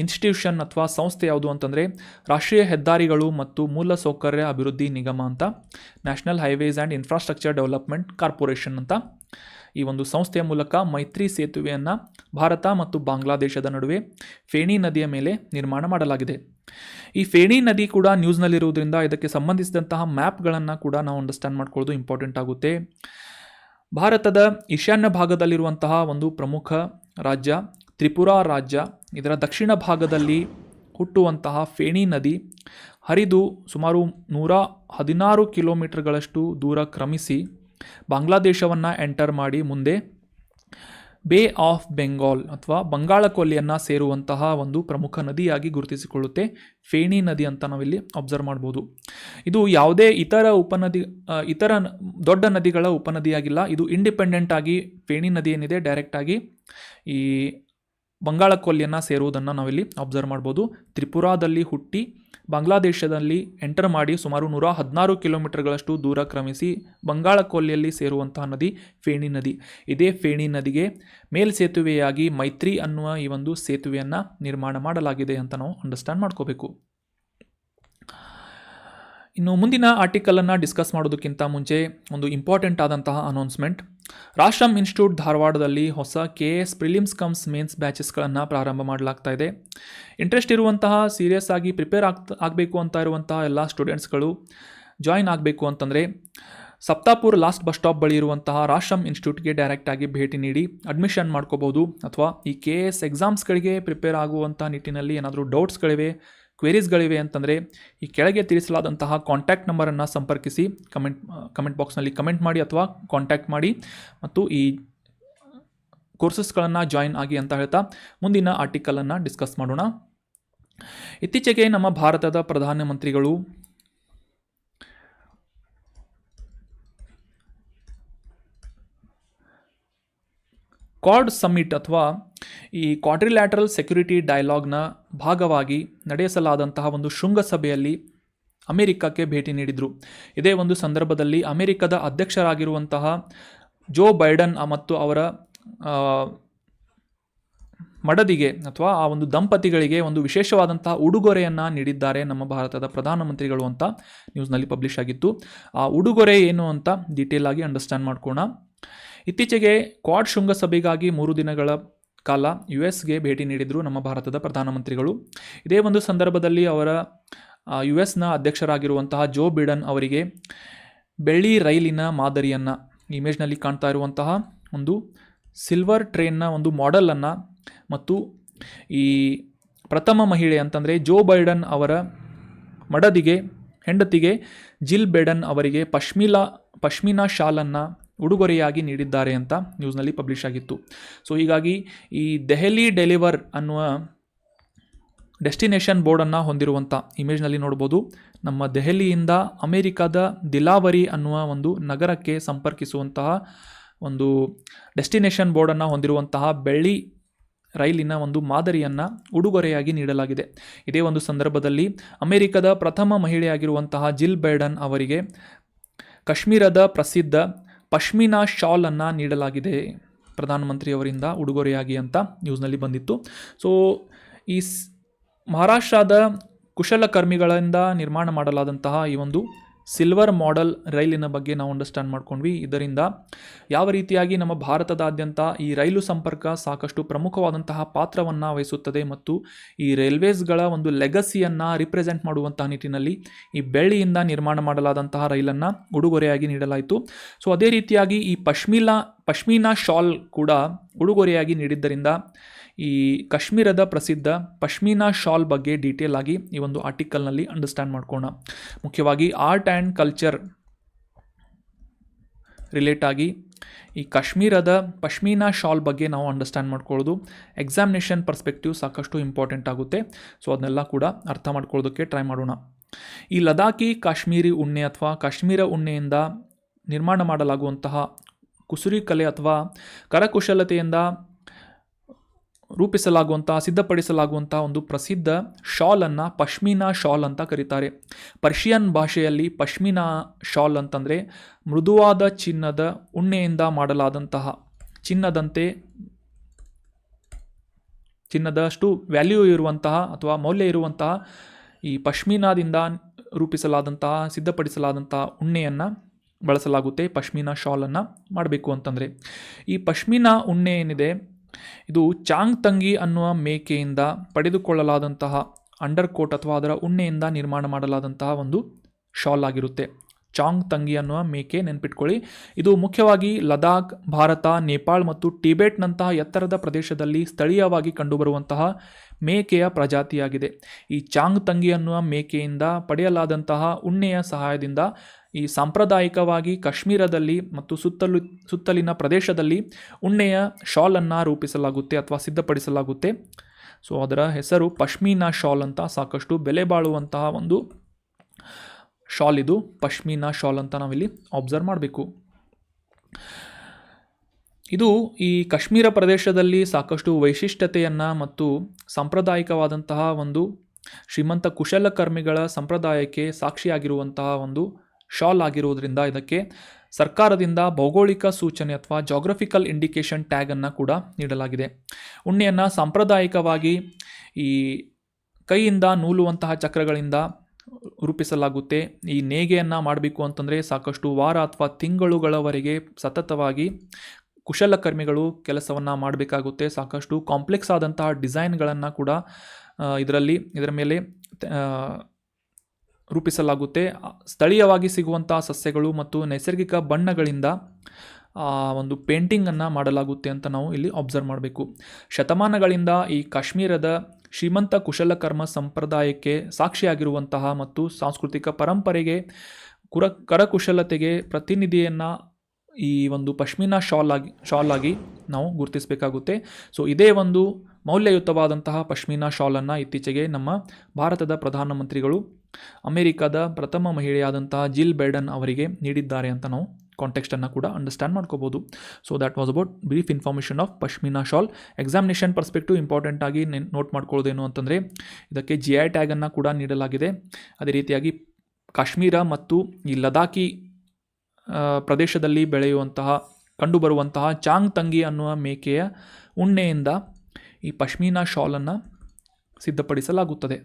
ಇನ್ಸ್ಟಿಟ್ಯೂಷನ್ ಅಥವಾ ಸಂಸ್ಥೆ ಯಾವುದು ಅಂತಂದರೆ ರಾಷ್ಟ್ರೀಯ ಹೆದ್ದಾರಿಗಳು ಮತ್ತು ಮೂಲಸೌಕರ್ಯ ಅಭಿವೃದ್ಧಿ ನಿಗಮ ಅಂತ, national highways and infrastructure development corporation ಅಂತ. ಈ ಒಂದು ಸಂಸ್ಥೆಯ ಮೂಲಕ ಮೈತ್ರಿ ಸೇತುವೆಯನ್ನು ಭಾರತ ಮತ್ತು ಬಾಂಗ್ಲಾದೇಶದ ನಡುವೆ ಫೇಣಿ ನದಿಯ ಮೇಲೆ ನಿರ್ಮಾಣ ಮಾಡಲಾಗಿದೆ. ಈ ಫೇಣಿ ನದಿ ಕೂಡ ನ್ಯೂಸ್ನಲ್ಲಿರುವುದರಿಂದ ಇದಕ್ಕೆ ಸಂಬಂಧಿಸಿದಂತಹ ಮ್ಯಾಪ್ಗಳನ್ನು ಕೂಡ ನಾವು ಅಂಡರ್ಸ್ಟ್ಯಾಂಡ್ ಮಾಡ್ಕೊಳ್ಳೋದು ಇಂಪಾರ್ಟೆಂಟ್ ಆಗುತ್ತೆ. ಭಾರತದ ಈಶಾನ್ಯ ಭಾಗದಲ್ಲಿರುವಂತಹ ಒಂದು ಪ್ರಮುಖ ರಾಜ್ಯ ತ್ರಿಪುರಾ ರಾಜ್ಯ. ಇದರ ದಕ್ಷಿಣ ಭಾಗದಲ್ಲಿ ಹುಟ್ಟುವಂತಹ ಫೇಣಿ ನದಿ ಹರಿದು ಸುಮಾರು 116 ಕಿಲೋಮೀಟರ್ಗಳಷ್ಟು ದೂರ ಕ್ರಮಿಸಿ ಬಾಂಗ್ಲಾದೇಶವನ್ನು ಎಂಟರ್ ಮಾಡಿ ಮುಂದೆ ಬೇ ಆಫ್ ಬೆಂಗಾಲ್ ಅಥವಾ ಬಂಗಾಳ ಕೊಲ್ಲಿಯನ್ನು ಸೇರುವಂತಹ ಒಂದು ಪ್ರಮುಖ ನದಿಯಾಗಿ ಗುರುತಿಸಿಕೊಳ್ಳುತ್ತೆ ಫೇಣಿ ನದಿ ಅಂತ ನಾವಿಲ್ಲಿ ಅಬ್ಸರ್ವ್ ಮಾಡ್ಬೋದು. ಇದು ಯಾವುದೇ ಇತರ ದೊಡ್ಡ ನದಿಗಳ ಉಪನದಿಯಾಗಿಲ್ಲ. ಇದು ಇಂಡಿಪೆಂಡೆಂಟ್ ಆಗಿ ಫೇಣಿ ನದಿ ಏನಿದೆ ಡೈರೆಕ್ಟಾಗಿ ಈ ಬಂಗಾಳ ಕೊಲ್ಲಿಯನ್ನು ಸೇರುವುದನ್ನು ನಾವಿಲ್ಲಿ ಅಬ್ಸರ್ವ್ ಮಾಡ್ಬೋದು. ತ್ರಿಪುರಾದಲ್ಲಿ ಹುಟ್ಟಿ ಬಾಂಗ್ಲಾದೇಶದಲ್ಲಿ ಎಂಟರ್ ಮಾಡಿ ಸುಮಾರು 116 ಕಿಲೋಮೀಟರ್ಗಳಷ್ಟು ದೂರ ಕ್ರಮಿಸಿ ಬಂಗಾಳ ಕೊಲ್ಲಿಯಲ್ಲಿ ಸೇರುವಂತಹ ನದಿ ಫೇಣಿ ನದಿ. ಇದೇ ಫೇಣಿ ನದಿಗೆ ಮೇಲ್ಸೇತುವೆಯಾಗಿ ಮೈತ್ರಿ ಅನ್ನುವ ಈ ಒಂದು ಸೇತುವೆಯನ್ನು ನಿರ್ಮಾಣ ಮಾಡಲಾಗಿದೆ ಅಂತ ನಾವು ಅಂಡರ್ಸ್ಟ್ಯಾಂಡ್ ಮಾಡ್ಕೋಬೇಕು. ಇನ್ನು ಮುಂದಿನ ಆರ್ಟಿಕಲನ್ನು ಡಿಸ್ಕಸ್ ಮಾಡೋದಕ್ಕಿಂತ ಮುಂಚೆ ಒಂದು ಇಂಪಾರ್ಟೆಂಟ್ ಆದಂತಹ ಅನೌನ್ಸ್ಮೆಂಟ್. ರಾಶ್ರಮ್ ಇನ್ಸ್ಟಿಟ್ಯೂಟ್ ಧಾರವಾಡದಲ್ಲಿ ಹೊಸ KS ಪ್ರಿಲಿಮ್ಸ್ ಕಮ್ಸ್ ಮೇನ್ಸ್ ಬ್ಯಾಚಸ್ಗಳನ್ನು ಪ್ರಾರಂಭ ಮಾಡಲಾಗ್ತಾ ಇದೆ. ಇಂಟ್ರೆಸ್ಟ್ ಇರುವಂತಹ, ಸೀರಿಯಸ್ ಆಗಿ ಪ್ರಿಪೇರ್ ಆಗಬೇಕು ಅಂತ ಇರುವಂತಹ ಎಲ್ಲ ಸ್ಟೂಡೆಂಟ್ಸ್ಗಳು ಜಾಯಿನ್ ಆಗಬೇಕು ಅಂತಂದರೆ ಸಪ್ತಾಪುರ್ ಲಾಸ್ಟ್ ಬಸ್ ಸ್ಟಾಪ್ ಬಳಿ ಇರುವಂತಹ ರಾಶ್ರಮ್ ಇನ್ಸ್ಟಿಟ್ಯೂಟ್ಗೆ ಡೈರೆಕ್ಟಾಗಿ ಭೇಟಿ ನೀಡಿ ಅಡ್ಮಿಷನ್ ಮಾಡ್ಕೋಬೋದು. ಅಥವಾ ಈ KS ಎಕ್ಸಾಮ್ಸ್ಗಳಿಗೆ ಪ್ರಿಪೇರ್ ಆಗುವಂಥ ನಿಟ್ಟಿನಲ್ಲಿ ಏನಾದರೂ ಡೌಟ್ಸ್ಗಳಿವೆ, ಕ್ವೆರೀಸ್ಗಳಿವೆ ಅಂತಂದರೆ ಈ ಕೆಳಗೆ ತಿಳಿಸಲಾದಂತಹ ಕಾಂಟ್ಯಾಕ್ಟ್ ನಂಬರನ್ನು ಸಂಪರ್ಕಿಸಿ ಕಮೆಂಟ್ ಬಾಕ್ಸ್ನಲ್ಲಿ ಕಮೆಂಟ್ ಮಾಡಿ ಅಥವಾ ಕಾಂಟ್ಯಾಕ್ಟ್ ಮಾಡಿ ಮತ್ತು ಈ ಕೋರ್ಸಸ್ಗಳನ್ನು ಜಾಯಿನ್ ಆಗಿ ಅಂತ ಹೇಳ್ತಾ ಮುಂದಿನ ಆರ್ಟಿಕಲನ್ನು ಡಿಸ್ಕಸ್ ಮಾಡೋಣ. ಇತ್ತೀಚೆಗೆ ನಮ್ಮ ಭಾರತದ ಪ್ರಧಾನಮಂತ್ರಿಗಳು ಕ್ವಾಡ್ ಸಮ್ಮಿಟ್ ಅಥವಾ ಈ ಕ್ವಾಡ್ರಿಲ್ಯಾಟರಲ್ ಸೆಕ್ಯುರಿಟಿ ಡೈಲಾಗ್ನ ಭಾಗವಾಗಿ ನಡೆಸಲಾದಂತಹ ಒಂದು ಶೃಂಗಸಭೆಯಲ್ಲಿ ಅಮೆರಿಕಕ್ಕೆ ಭೇಟಿ ನೀಡಿದರು. ಇದೇ ಒಂದು ಸಂದರ್ಭದಲ್ಲಿ ಅಮೆರಿಕದ ಅಧ್ಯಕ್ಷರಾಗಿರುವಂತಹ ಜೋ ಬೈಡನ್ ಮತ್ತು ಅವರ ಮಡದಿಗೆ ಅಥವಾ ಆ ಒಂದು ದಂಪತಿಗಳಿಗೆ ಒಂದು ವಿಶೇಷವಾದಂತಹ ಉಡುಗೊರೆಯನ್ನು ನೀಡಿದ್ದಾರೆ ನಮ್ಮ ಭಾರತದ ಪ್ರಧಾನಮಂತ್ರಿಗಳು ಅಂತ ನ್ಯೂಸ್ನಲ್ಲಿ ಪಬ್ಲಿಷ್ ಆಗಿತ್ತು. ಆ ಉಡುಗೊರೆ ಏನು ಅಂತ ಡೀಟೇಲ್ ಆಗಿ ಅಂಡರ್ಸ್ಟ್ಯಾಂಡ್ ಮಾಡ್ಕೋಣ. ಇತ್ತೀಚೆಗೆ ಕ್ವಾಡ್ ಶೃಂಗಸಭೆಗಾಗಿ 3 ದಿನಗಳ ಕಾಲ US ಭೇಟಿ ನೀಡಿದರು ನಮ್ಮ ಭಾರತದ ಪ್ರಧಾನಮಂತ್ರಿಗಳು. ಇದೇ ಒಂದು ಸಂದರ್ಭದಲ್ಲಿ ಅವರ US ಅಧ್ಯಕ್ಷರಾಗಿರುವಂತಹ ಜೋ ಬಿಡನ್ ಅವರಿಗೆ ಬೆಳ್ಳಿ ರೈಲಿನ ಮಾದರಿಯನ್ನು, ಇಮೇಜ್ನಲ್ಲಿ ಕಾಣ್ತಾ ಇರುವಂತಹ ಒಂದು ಸಿಲ್ವರ್ ಟ್ರೈನ್ನ ಒಂದು ಮಾಡೆಲನ್ನು ಮತ್ತು ಈ ಪ್ರಥಮ ಮಹಿಳೆ ಅಂತಂದರೆ ಜೋ ಬೈಡನ್ ಅವರ ಹೆಂಡತಿಗೆ ಜಿಲ್ ಬೈಡನ್ ಅವರಿಗೆ ಪಶ್ಮಿನಾ ಶಾಲನ್ನು ಉಡುಗೊರೆಯಾಗಿ ನೀಡಿದ್ದಾರೆ ಅಂತ ನ್ಯೂಸ್ನಲ್ಲಿ ಪಬ್ಲಿಷ್ ಆಗಿತ್ತು. ಸೊ ಹೀಗಾಗಿ ಈ ದೆಹಲಿ ಡೆಲಿವರ್ ಅನ್ನುವ ಡೆಸ್ಟಿನೇಷನ್ ಬೋರ್ಡನ್ನು ಹೊಂದಿರುವಂಥ ಇಮೇಜ್ನಲ್ಲಿ ನೋಡ್ಬೋದು. ನಮ್ಮ ದೆಹಲಿಯಿಂದ ಅಮೆರಿಕದ ದಿಲಾವರಿ ಅನ್ನುವ ಒಂದು ನಗರಕ್ಕೆ ಸಂಪರ್ಕಿಸುವಂತಹ ಒಂದು ಡೆಸ್ಟಿನೇಷನ್ ಬೋರ್ಡನ್ನು ಹೊಂದಿರುವಂತಹ ಬೆಳ್ಳಿ ರೈಲಿನ ಒಂದು ಮಾದರಿಯನ್ನು ಉಡುಗೊರೆಯಾಗಿ ನೀಡಲಾಗಿದೆ. ಇದೇ ಒಂದು ಸಂದರ್ಭದಲ್ಲಿ ಅಮೆರಿಕದ ಪ್ರಥಮ ಮಹಿಳೆಯಾಗಿರುವಂತಹ ಜಿಲ್ ಬೈಡನ್ ಅವರಿಗೆ ಕಾಶ್ಮೀರದ ಪ್ರಸಿದ್ಧ ಪಶ್ಮಿನಾ ಶಾಲನ್ನು ನೀಡಲಾಗಿದೆ ಪ್ರಧಾನಮಂತ್ರಿಯವರಿಂದ ಉಡುಗೊರೆಯಾಗಿ ಅಂತ ನ್ಯೂಸ್ನಲ್ಲಿ ಬಂದಿತ್ತು. ಸೊ ಈ ಮಹಾರಾಷ್ಟ್ರದ ಕುಶಲಕರ್ಮಿಗಳಿಂದ ನಿರ್ಮಾಣ ಮಾಡಲಾದಂತಹ ಈ ಒಂದು ಸಿಲ್ವರ್ ಮಾಡೆಲ್ ರೈಲಿನ ಬಗ್ಗೆ ನಾವು ಅಂಡರ್ಸ್ಟ್ಯಾಂಡ್ ಮಾಡ್ಕೊಂಡ್ವಿ. ಇದರಿಂದ ಯಾವ ರೀತಿಯಾಗಿ ನಮ್ಮ ಭಾರತದಾದ್ಯಂತ ಈ ರೈಲು ಸಂಪರ್ಕ ಸಾಕಷ್ಟು ಪ್ರಮುಖವಾದಂತಹ ಪಾತ್ರವನ್ನು ವಹಿಸುತ್ತದೆ ಮತ್ತು ಈ ರೈಲ್ವೇಸ್ಗಳ ಒಂದು ಲೆಗಸಿಯನ್ನು ರಿಪ್ರೆಸೆಂಟ್ ಮಾಡುವಂತಹ ನಿಟ್ಟಿನಲ್ಲಿ ಈ ಬೆಳ್ಳಿಯಿಂದ ನಿರ್ಮಾಣ ಮಾಡಲಾದಂತಹ ರೈಲನ್ನು ಉಡುಗೊರೆಯಾಗಿ ನೀಡಲಾಯಿತು. ಸೊ ಅದೇ ರೀತಿಯಾಗಿ ಈ ಪಶ್ಮೀನಾ ಶಾಲ್ ಕೂಡ ಉಡುಗೊರೆಯಾಗಿ ನೀಡಿದ್ದರಿಂದ ಈ ಕಾಶ್ಮೀರದ ಪ್ರಸಿದ್ಧ ಪಶ್ಮೀನಾ ಶಾಲ್ ಬಗ್ಗೆ ಡೀಟೇಲ್ ಆಗಿ ಈ ಒಂದು ಆರ್ಟಿಕಲ್ನಲ್ಲಿ ಅಂಡರ್ಸ್ಟ್ಯಾಂಡ್ ಮಾಡ್ಕೋಣ. ಮುಖ್ಯವಾಗಿ ಆರ್ಟ್ ಆ್ಯಂಡ್ ಕಲ್ಚರ್ ರಿಲೇಟ್ ಆಗಿ ಈ ಕಾಶ್ಮೀರದ ಪಶ್ಮೀನಾ ಶಾಲ್ ಬಗ್ಗೆ ನಾವು ಅಂಡರ್ಸ್ಟ್ಯಾಂಡ್ ಮಾಡ್ಕೊಳ್ಳೋದು ಎಕ್ಸಾಮಿನೇಷನ್ ಪರ್ಸ್ಪೆಕ್ಟಿವ್ ಸಾಕಷ್ಟು ಇಂಪಾರ್ಟೆಂಟ್ ಆಗುತ್ತೆ. ಸೊ ಅದನ್ನೆಲ್ಲ ಕೂಡ ಅರ್ಥ ಮಾಡ್ಕೊಳ್ಳೋದಕ್ಕೆ ಟ್ರೈ ಮಾಡೋಣ. ಈ ಲದಾಖಿ ಕಾಶ್ಮೀರಿ ಉಣ್ಣೆ ಅಥವಾ ಕಾಶ್ಮೀರ ಉಣ್ಣೆಯಿಂದ ನಿರ್ಮಾಣ ಮಾಡಲಾಗುವಂತಹ ಕುಸುರಿ ಕಲೆ ಅಥವಾ ಕರಕುಶಲತೆಯಿಂದ ರೂಪಿಸಲಾಗುವಂಥ ಸಿದ್ಧಪಡಿಸಲಾಗುವಂಥ ಒಂದು ಪ್ರಸಿದ್ಧ ಶಾಲನ್ನು ಪಶ್ಮೀನಾ ಶಾಲ್ ಅಂತ ಕರೀತಾರೆ. ಪರ್ಷಿಯನ್ ಭಾಷೆಯಲ್ಲಿ ಪಶ್ಮೀನಾ ಶಾಲ್ ಅಂತಂದರೆ ಮೃದುವಾದ ಚಿನ್ನದ ಉಣ್ಣೆಯಿಂದ ಮಾಡಲಾದಂತಹ ಚಿನ್ನದಷ್ಟು ವ್ಯಾಲ್ಯೂ ಇರುವಂತಹ ಅಥವಾ ಮೌಲ್ಯ ಇರುವಂತಹ ಈ ಪಶ್ಮೀನಾದಿಂದ ರೂಪಿಸಲಾದಂತಹ ಸಿದ್ಧಪಡಿಸಲಾದಂತಹ ಉಣ್ಣೆಯನ್ನು ಬಳಸಲಾಗುತ್ತೆ ಪಶ್ಮೀನಾ ಶಾಲನ್ನು ಮಾಡಬೇಕು ಅಂತಂದರೆ. ಈ ಪಶ್ಮೀನಾ ಉಣ್ಣೆ ಏನಿದೆ ಇದು ಚಾಂಗ್ ತಂಗಿ ಅನ್ನುವ ಮೇಕೆಯಿಂದ ಪಡೆದುಕೊಳ್ಳಲಾದಂತಹ ಅಂಡರ್ ಕೋಟ್ ಅಥವಾ ಅದರ ಉಣ್ಣೆಯಿಂದ ನಿರ್ಮಾಣ ಮಾಡಲಾದಂತಹ ಒಂದು ಶಾಲ್ ಆಗಿರುತ್ತೆ. ಚಾಂಗ್ ತಂಗಿ ಅನ್ನುವ ಮೇಕೆ ನೆನ್ಪಿಟ್ಕೊಳ್ಳಿ. ಇದು ಮುಖ್ಯವಾಗಿ ಲದಾಖ್, ಭಾರತ, ನೇಪಾಳ್ ಮತ್ತು ಟಿಬೆಟ್ನಂತಹ ಎತ್ತರದ ಪ್ರದೇಶದಲ್ಲಿ ಸ್ಥಳೀಯವಾಗಿ ಕಂಡುಬರುವಂತಹ ಮೇಕೆಯ ಪ್ರಜಾತಿಯಾಗಿದೆ. ಈ ಚಾಂಗ್ ತಂಗಿ ಅನ್ನುವ ಮೇಕೆಯಿಂದ ಪಡೆಯಲಾದಂತಹ ಉಣ್ಣೆಯ ಸಹಾಯದಿಂದ ಈ ಸಾಂಪ್ರದಾಯಿಕವಾಗಿ ಕಾಶ್ಮೀರದಲ್ಲಿ ಮತ್ತು ಸುತ್ತಲಿನ ಪ್ರದೇಶದಲ್ಲಿ ಉಣ್ಣೆಯ ಶಾಲನ್ನು ರೂಪಿಸಲಾಗುತ್ತೆ ಅಥವಾ ಸಿದ್ಧಪಡಿಸಲಾಗುತ್ತೆ. ಸೊ ಅದರ ಹೆಸರು ಪಶ್ಮೀನಾ ಶಾಲ್ ಅಂತ. ಸಾಕಷ್ಟು ಬೆಲೆ ಬಾಳುವಂತಹ ಒಂದು ಶಾಲ್ ಇದು ಪಶ್ಮೀನಾ ಶಾಲ್ ಅಂತ ನಾವಿಲ್ಲಿ ಅಬ್ಸರ್ವ್ ಮಾಡಬೇಕು. ಇದು ಈ ಕಾಶ್ಮೀರ ಪ್ರದೇಶದಲ್ಲಿ ಸಾಕಷ್ಟು ವೈಶಿಷ್ಟ್ಯತೆಯನ್ನು ಮತ್ತು ಸಾಂಪ್ರದಾಯಿಕವಾದಂತಹ ಒಂದು ಶ್ರೀಮಂತ ಕುಶಲಕರ್ಮಿಗಳ ಸಂಪ್ರದಾಯಕ್ಕೆ ಸಾಕ್ಷಿಯಾಗಿರುವಂತಹ ಒಂದು ಶಾಲ್ ಆಗಿರುವುದರಿಂದ ಇದಕ್ಕೆ ಸರ್ಕಾರದಿಂದ ಭೌಗೋಳಿಕ ಸೂಚನೆ ಅಥವಾ ಜಾಗ್ರಫಿಕಲ್ ಇಂಡಿಕೇಶನ್ ಟ್ಯಾಗನ್ನು ಕೂಡ ನೀಡಲಾಗಿದೆ. ಉಣ್ಣೆಯನ್ನು ಸಾಂಪ್ರದಾಯಿಕವಾಗಿ ಈ ಕೈಯಿಂದ ನೂಲುವಂತಹ ಚಕ್ರಗಳಿಂದ ರೂಪಿಸಲಾಗುತ್ತೆ. ಈ ನೇಗೆಯನ್ನು ಮಾಡಬೇಕು ಅಂತಂದರೆ ಸಾಕಷ್ಟು ವಾರ ಅಥವಾ ತಿಂಗಳುಗಳವರೆಗೆ ಸತತವಾಗಿ ಕುಶಲಕರ್ಮಿಗಳು ಕೆಲಸವನ್ನು ಮಾಡಬೇಕಾಗುತ್ತೆ. ಸಾಕಷ್ಟು ಕಾಂಪ್ಲೆಕ್ಸ್ ಆದಂತಹ ಡಿಸೈನ್ಗಳನ್ನು ಕೂಡ ಇದರ ಮೇಲೆ ರೂಪಿಸಲಾಗುತ್ತೆ. ಸ್ಥಳೀಯವಾಗಿ ಸಿಗುವಂತಹ ಸಸ್ಯಗಳು ಮತ್ತು ನೈಸರ್ಗಿಕ ಬಣ್ಣಗಳಿಂದ ಒಂದು ಪೇಂಟಿಂಗನ್ನು ಮಾಡಲಾಗುತ್ತೆ ಅಂತ ನಾವು ಇಲ್ಲಿ ಅಬ್ಸರ್ವ್ ಮಾಡಬೇಕು. ಶತಮಾನಗಳಿಂದ ಈ ಕಾಶ್ಮೀರದ ಶ್ರೀಮಂತ ಕುಶಲಕರ್ಮ ಸಂಪ್ರದಾಯಕ್ಕೆ ಸಾಕ್ಷಿಯಾಗಿರುವಂತಹ ಮತ್ತು ಸಾಂಸ್ಕೃತಿಕ ಪರಂಪರೆಗೆ ಕರಕುಶಲತೆಗೆ ಪ್ರತಿನಿಧಿಯನ್ನು ಈ ಒಂದು ಪಶ್ಮೀನಾ ಶಾಲ್ ಆಗಿ ನಾವು ಗುರುತಿಸಬೇಕಾಗುತ್ತೆ. ಸೊ ಇದೇ ಒಂದು ಮೌಲ್ಯಯುತವಾದಂತಹ ಪಶ್ಮೀನಾ ಶಾಲನ್ನು ಇತ್ತೀಚೆಗೆ ನಮ್ಮ ಭಾರತದ ಪ್ರಧಾನಮಂತ್ರಿಗಳು ಅಮೆರಿಕದ ಪ್ರಥಮ ಮಹಿಳೆಯಾದಂತಹ ಜಿಲ್ ಬೈಡನ್ ಅವರಿಗೆ ನೀಡಿದ್ದಾರೆ ಅಂತ ನಾವು ಕಾಂಟೆಕ್ಸ್ಟನ್ನು ಕೂಡ ಅಂಡರ್ಸ್ಟ್ಯಾಂಡ್ ಮಾಡ್ಕೋಬೋದು. So that was about brief information of pashmina shawl. Examination perspective important ಆಗಿ ನೋಟ್ ಮಾಡ್ಕೊಳ್ಳೋದೇನು ಅಂತಂದರೆ ಇದಕ್ಕೆ GI ಟ್ಯಾಗನ್ನು ಕೂಡ ನೀಡಲಾಗಿದೆ. ಅದೇ ರೀತಿಯಾಗಿ ಕಾಶ್ಮೀರ ಮತ್ತು ಈ ಲದಾಖಿ ಪ್ರದೇಶದಲ್ಲಿ ಕಂಡುಬರುವಂತಹ ಚಾಂಗ್ ತಂಗಿ ಅನ್ನುವ ಮೇಕೆಯ ಉಣ್ಣೆಯಿಂದ ಈ ಪಶ್ಮೀನಾ ಶಾಲನ್ನು ಸಿದ್ಧಪಡಿಸಲಾಗುತ್ತದೆ.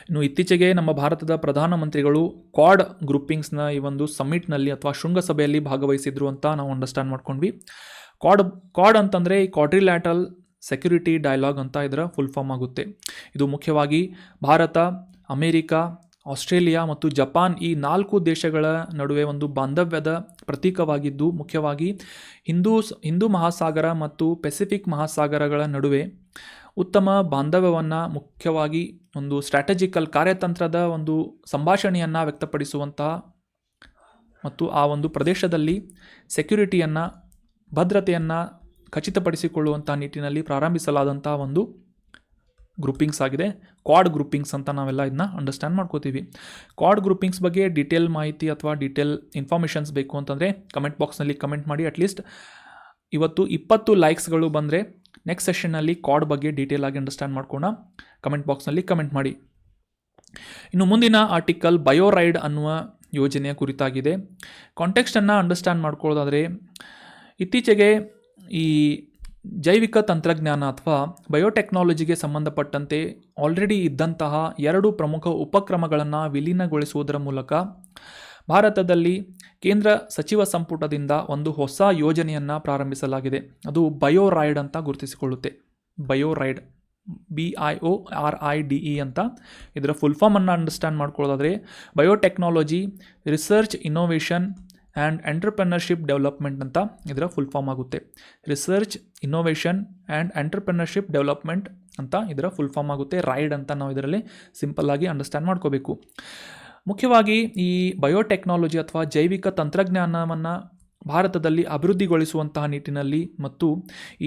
ಇನ್ನು ಇತ್ತೀಚೆಗೆ ನಮ್ಮ ಭಾರತದ ಪ್ರಧಾನಮಂತ್ರಿಗಳು ಕ್ವಾಡ್ ಗ್ರೂಪಿಂಗ್ಸ್ನ ಈ ಒಂದು ಸಮ್ಮಿಟ್ನಲ್ಲಿ ಅಥವಾ ಶೃಂಗಸಭೆಯಲ್ಲಿ ಭಾಗವಹಿಸಿದ್ರು ಅಂತ ನಾವು ಅಂಡರ್ಸ್ಟ್ಯಾಂಡ್ ಮಾಡ್ಕೊಂಡ್ವಿ. ಕ್ವಾಡ್ ಅಂತಂದರೆ ಈ ಕ್ವಾಡ್ರಿಲ್ಯಾಟರಲ್ ಸೆಕ್ಯೂರಿಟಿ ಡೈಲಾಗ್ ಅಂತ ಇದರ ಫುಲ್ ಫಾರ್ಮ್ ಆಗುತ್ತೆ. ಇದು ಮುಖ್ಯವಾಗಿ ಭಾರತ, ಅಮೇರಿಕಾ, ಆಸ್ಟ್ರೇಲಿಯಾ ಮತ್ತು ಜಪಾನ್ ಈ 4 ದೇಶಗಳ ನಡುವೆ ಒಂದು ಬಾಂಧವ್ಯದ ಪ್ರತೀಕವಾಗಿದ್ದು ಮುಖ್ಯವಾಗಿ ಹಿಂದೂ ಮಹಾಸಾಗರ ಮತ್ತು ಪೆಸಿಫಿಕ್ ಮಹಾಸಾಗರಗಳ ನಡುವೆ ಉತ್ತಮ ಬಾಂಧವ್ಯವನ್ನು ಮುಖ್ಯವಾಗಿ ಒಂದು ಸ್ಟ್ರಾಟಜಿಕಲ್ ಕಾರ್ಯತಂತ್ರದ ಒಂದು ಸಂಭಾಷಣೆಯನ್ನು ವ್ಯಕ್ತಪಡಿಸುವಂತಹ ಮತ್ತು ಆ ಒಂದು ಪ್ರದೇಶದಲ್ಲಿ ಸೆಕ್ಯುರಿಟಿಯನ್ನು ಭದ್ರತೆಯನ್ನು ಖಚಿತಪಡಿಸಿಕೊಳ್ಳುವಂಥ ನಿಟ್ಟಿನಲ್ಲಿ ಪ್ರಾರಂಭಿಸಲಾದಂಥ ಒಂದು ಗ್ರೂಪಿಂಗ್ಸ್ ಆಗಿದೆ. ಕ್ವಾಡ್ ಗ್ರೂಪಿಂಗ್ಸ್ ಅಂತ ನಾವೆಲ್ಲ ಇದನ್ನ ಅಂಡರ್ಸ್ಟ್ಯಾಂಡ್ ಮಾಡ್ಕೋತೀವಿ. ಕ್ವಾಡ್ ಗ್ರೂಪಿಂಗ್ಸ್ ಬಗ್ಗೆ ಡೀಟೇಲ್ ಮಾಹಿತಿ ಅಥವಾ ಡೀಟೇಲ್ ಇನ್ಫಾರ್ಮೇಷನ್ಸ್ ಬೇಕು ಅಂತಂದರೆ ಕಮೆಂಟ್ ಬಾಕ್ಸ್ನಲ್ಲಿ ಕಮೆಂಟ್ ಮಾಡಿ. ಅಟ್ಲೀಸ್ಟ್ ಇವತ್ತು 20 ಲೈಕ್ಸ್ಗಳು ಬಂದರೆ ನೆಕ್ಸ್ಟ್ ಸೆಷನ್ನಲ್ಲಿ ಕ್ವಾಡ್ ಬಗ್ಗೆ ಡೀಟೇಲ್ ಆಗಿ ಅಂಡರ್ಸ್ಟ್ಯಾಂಡ್ ಮಾಡ್ಕೋಣ. ಕಮೆಂಟ್ ಬಾಕ್ಸ್ನಲ್ಲಿ ಕಮೆಂಟ್ ಮಾಡಿ. ಇನ್ನು ಮುಂದಿನ ಆರ್ಟಿಕಲ್ ಬಯೋರೈಡ್ ಅನ್ನುವ ಯೋಜನೆಯ ಕುರಿತಾಗಿದೆ. ಕಾಂಟೆಕ್ಸ್ಟನ್ನು ಅಂಡರ್ಸ್ಟ್ಯಾಂಡ್ ಮಾಡ್ಕೊಳ್ಳೋದಾದರೆ ಇತ್ತೀಚೆಗೆ ಈ ಜೈವಿಕ ತಂತ್ರಜ್ಞಾನ ಅಥವಾ ಬಯೋಟೆಕ್ನಾಲಜಿಗೆ ಸಂಬಂಧಪಟ್ಟಂತೆ ಆಲ್ರೆಡಿ ಇದ್ದಂತಹ 2 ಪ್ರಮುಖ ಉಪಕ್ರಮಗಳನ್ನು ವಿಲೀನಗೊಳಿಸುವುದರ ಮೂಲಕ ಭಾರತದಲ್ಲಿ ಕೇಂದ್ರ ಸಚಿವ ಸಂಪುಟದಿಂದ ಒಂದು ಹೊಸ ಯೋಜನೆಯನ್ನು ಪ್ರಾರಂಭಿಸಲಾಗಿದೆ. ಅದು ಬಯೋರೈಡ್ ಅಂತ ಗುರುತಿಸಿಕೊಳ್ಳುತ್ತೆ. ಬಯೋರೈಡ್ BIORIDE ಅಂತ ಇದರ ಫುಲ್ ಫಾರ್ಮನ್ನು ಅಂಡರ್ಸ್ಟ್ಯಾಂಡ್ ಮಾಡ್ಕೊಳ್ಳೋದಾದರೆ biotechnology research innovation and entrepreneurship development ಅಂತ ಇದರ ಫುಲ್ ಫಾರ್ಮ್ ಆಗುತ್ತೆ. Research innovation and entrepreneurship development ಅಂತ ಇದರ ಫುಲ್ ಫಾರ್ಮ್ ಆಗುತ್ತೆ. ರೈಡ್ ಅಂತ ನಾವು ಇದರಲ್ಲಿ ಸಿಂಪಲ್ ಆಗಿ ಅಂಡರ್ಸ್ಟ್ಯಾಂಡ್ ಮಾಡ್ಕೋಬೇಕು. ಮುಖ್ಯವಾಗಿ ಈ ಬಯೋಟೆಕ್ನಾಲಜಿ ಅಥವಾ ಜೈವಿಕ ತಂತ್ರಜ್ಞಾನವನ್ನು ಭಾರತದಲ್ಲಿ ಅಭಿವೃದ್ಧಿಗೊಳಿಸುವಂತಹ ನಿಟ್ಟಿನಲ್ಲಿ ಮತ್ತು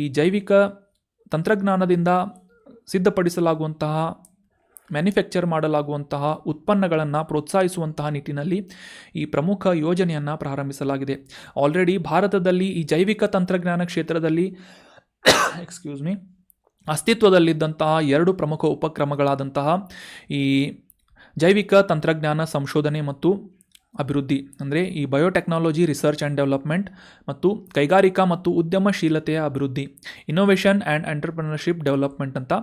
ಈ ಜೈವಿಕ ತಂತ್ರಜ್ಞಾನದಿಂದ ಸಿದ್ಧಪಡಿಸಲಾಗುವಂತಹ ಮ್ಯಾನುಫ್ಯಾಕ್ಚರ್ ಮಾಡಲಾಗುವಂತಹ ಉತ್ಪನ್ನಗಳನ್ನು ಪ್ರೋತ್ಸಾಹಿಸುವಂತಹ ನಿಟ್ಟಿನಲ್ಲಿ ಈ ಪ್ರಮುಖ ಯೋಜನೆಯನ್ನು ಪ್ರಾರಂಭಿಸಲಾಗಿದೆ. ಆಲ್ರೆಡಿ ಭಾರತದಲ್ಲಿ ಈ ಜೈವಿಕ ತಂತ್ರಜ್ಞಾನ ಕ್ಷೇತ್ರದಲ್ಲಿ ಅಸ್ತಿತ್ವದಲ್ಲಿದ್ದಂತಹ 2 ಪ್ರಮುಖ ಉಪಕ್ರಮಗಳಾದಂತಹ ಈ ಜೈವಿಕ ತಂತ್ರಜ್ಞಾನ ಸಂಶೋಧನೆ ಮತ್ತು ಅಭಿವೃದ್ಧಿ ಅಂದರೆ ಈ ಬಯೋಟೆಕ್ನಾಲಜಿ ರಿಸರ್ಚ್ ಆ್ಯಂಡ್ ಡೆವಲಪ್ಮೆಂಟ್ ಮತ್ತು ಕೈಗಾರಿಕಾ ಮತ್ತು ಉದ್ಯಮಶೀಲತೆಯ ಅಭಿವೃದ್ಧಿ ಇನ್ನೋವೇಷನ್ ಆ್ಯಂಡ್ ಎಂಟರ್ಪ್ರೆನರ್ಶಿಪ್ ಡೆವಲಪ್ಮೆಂಟ್ ಅಂತ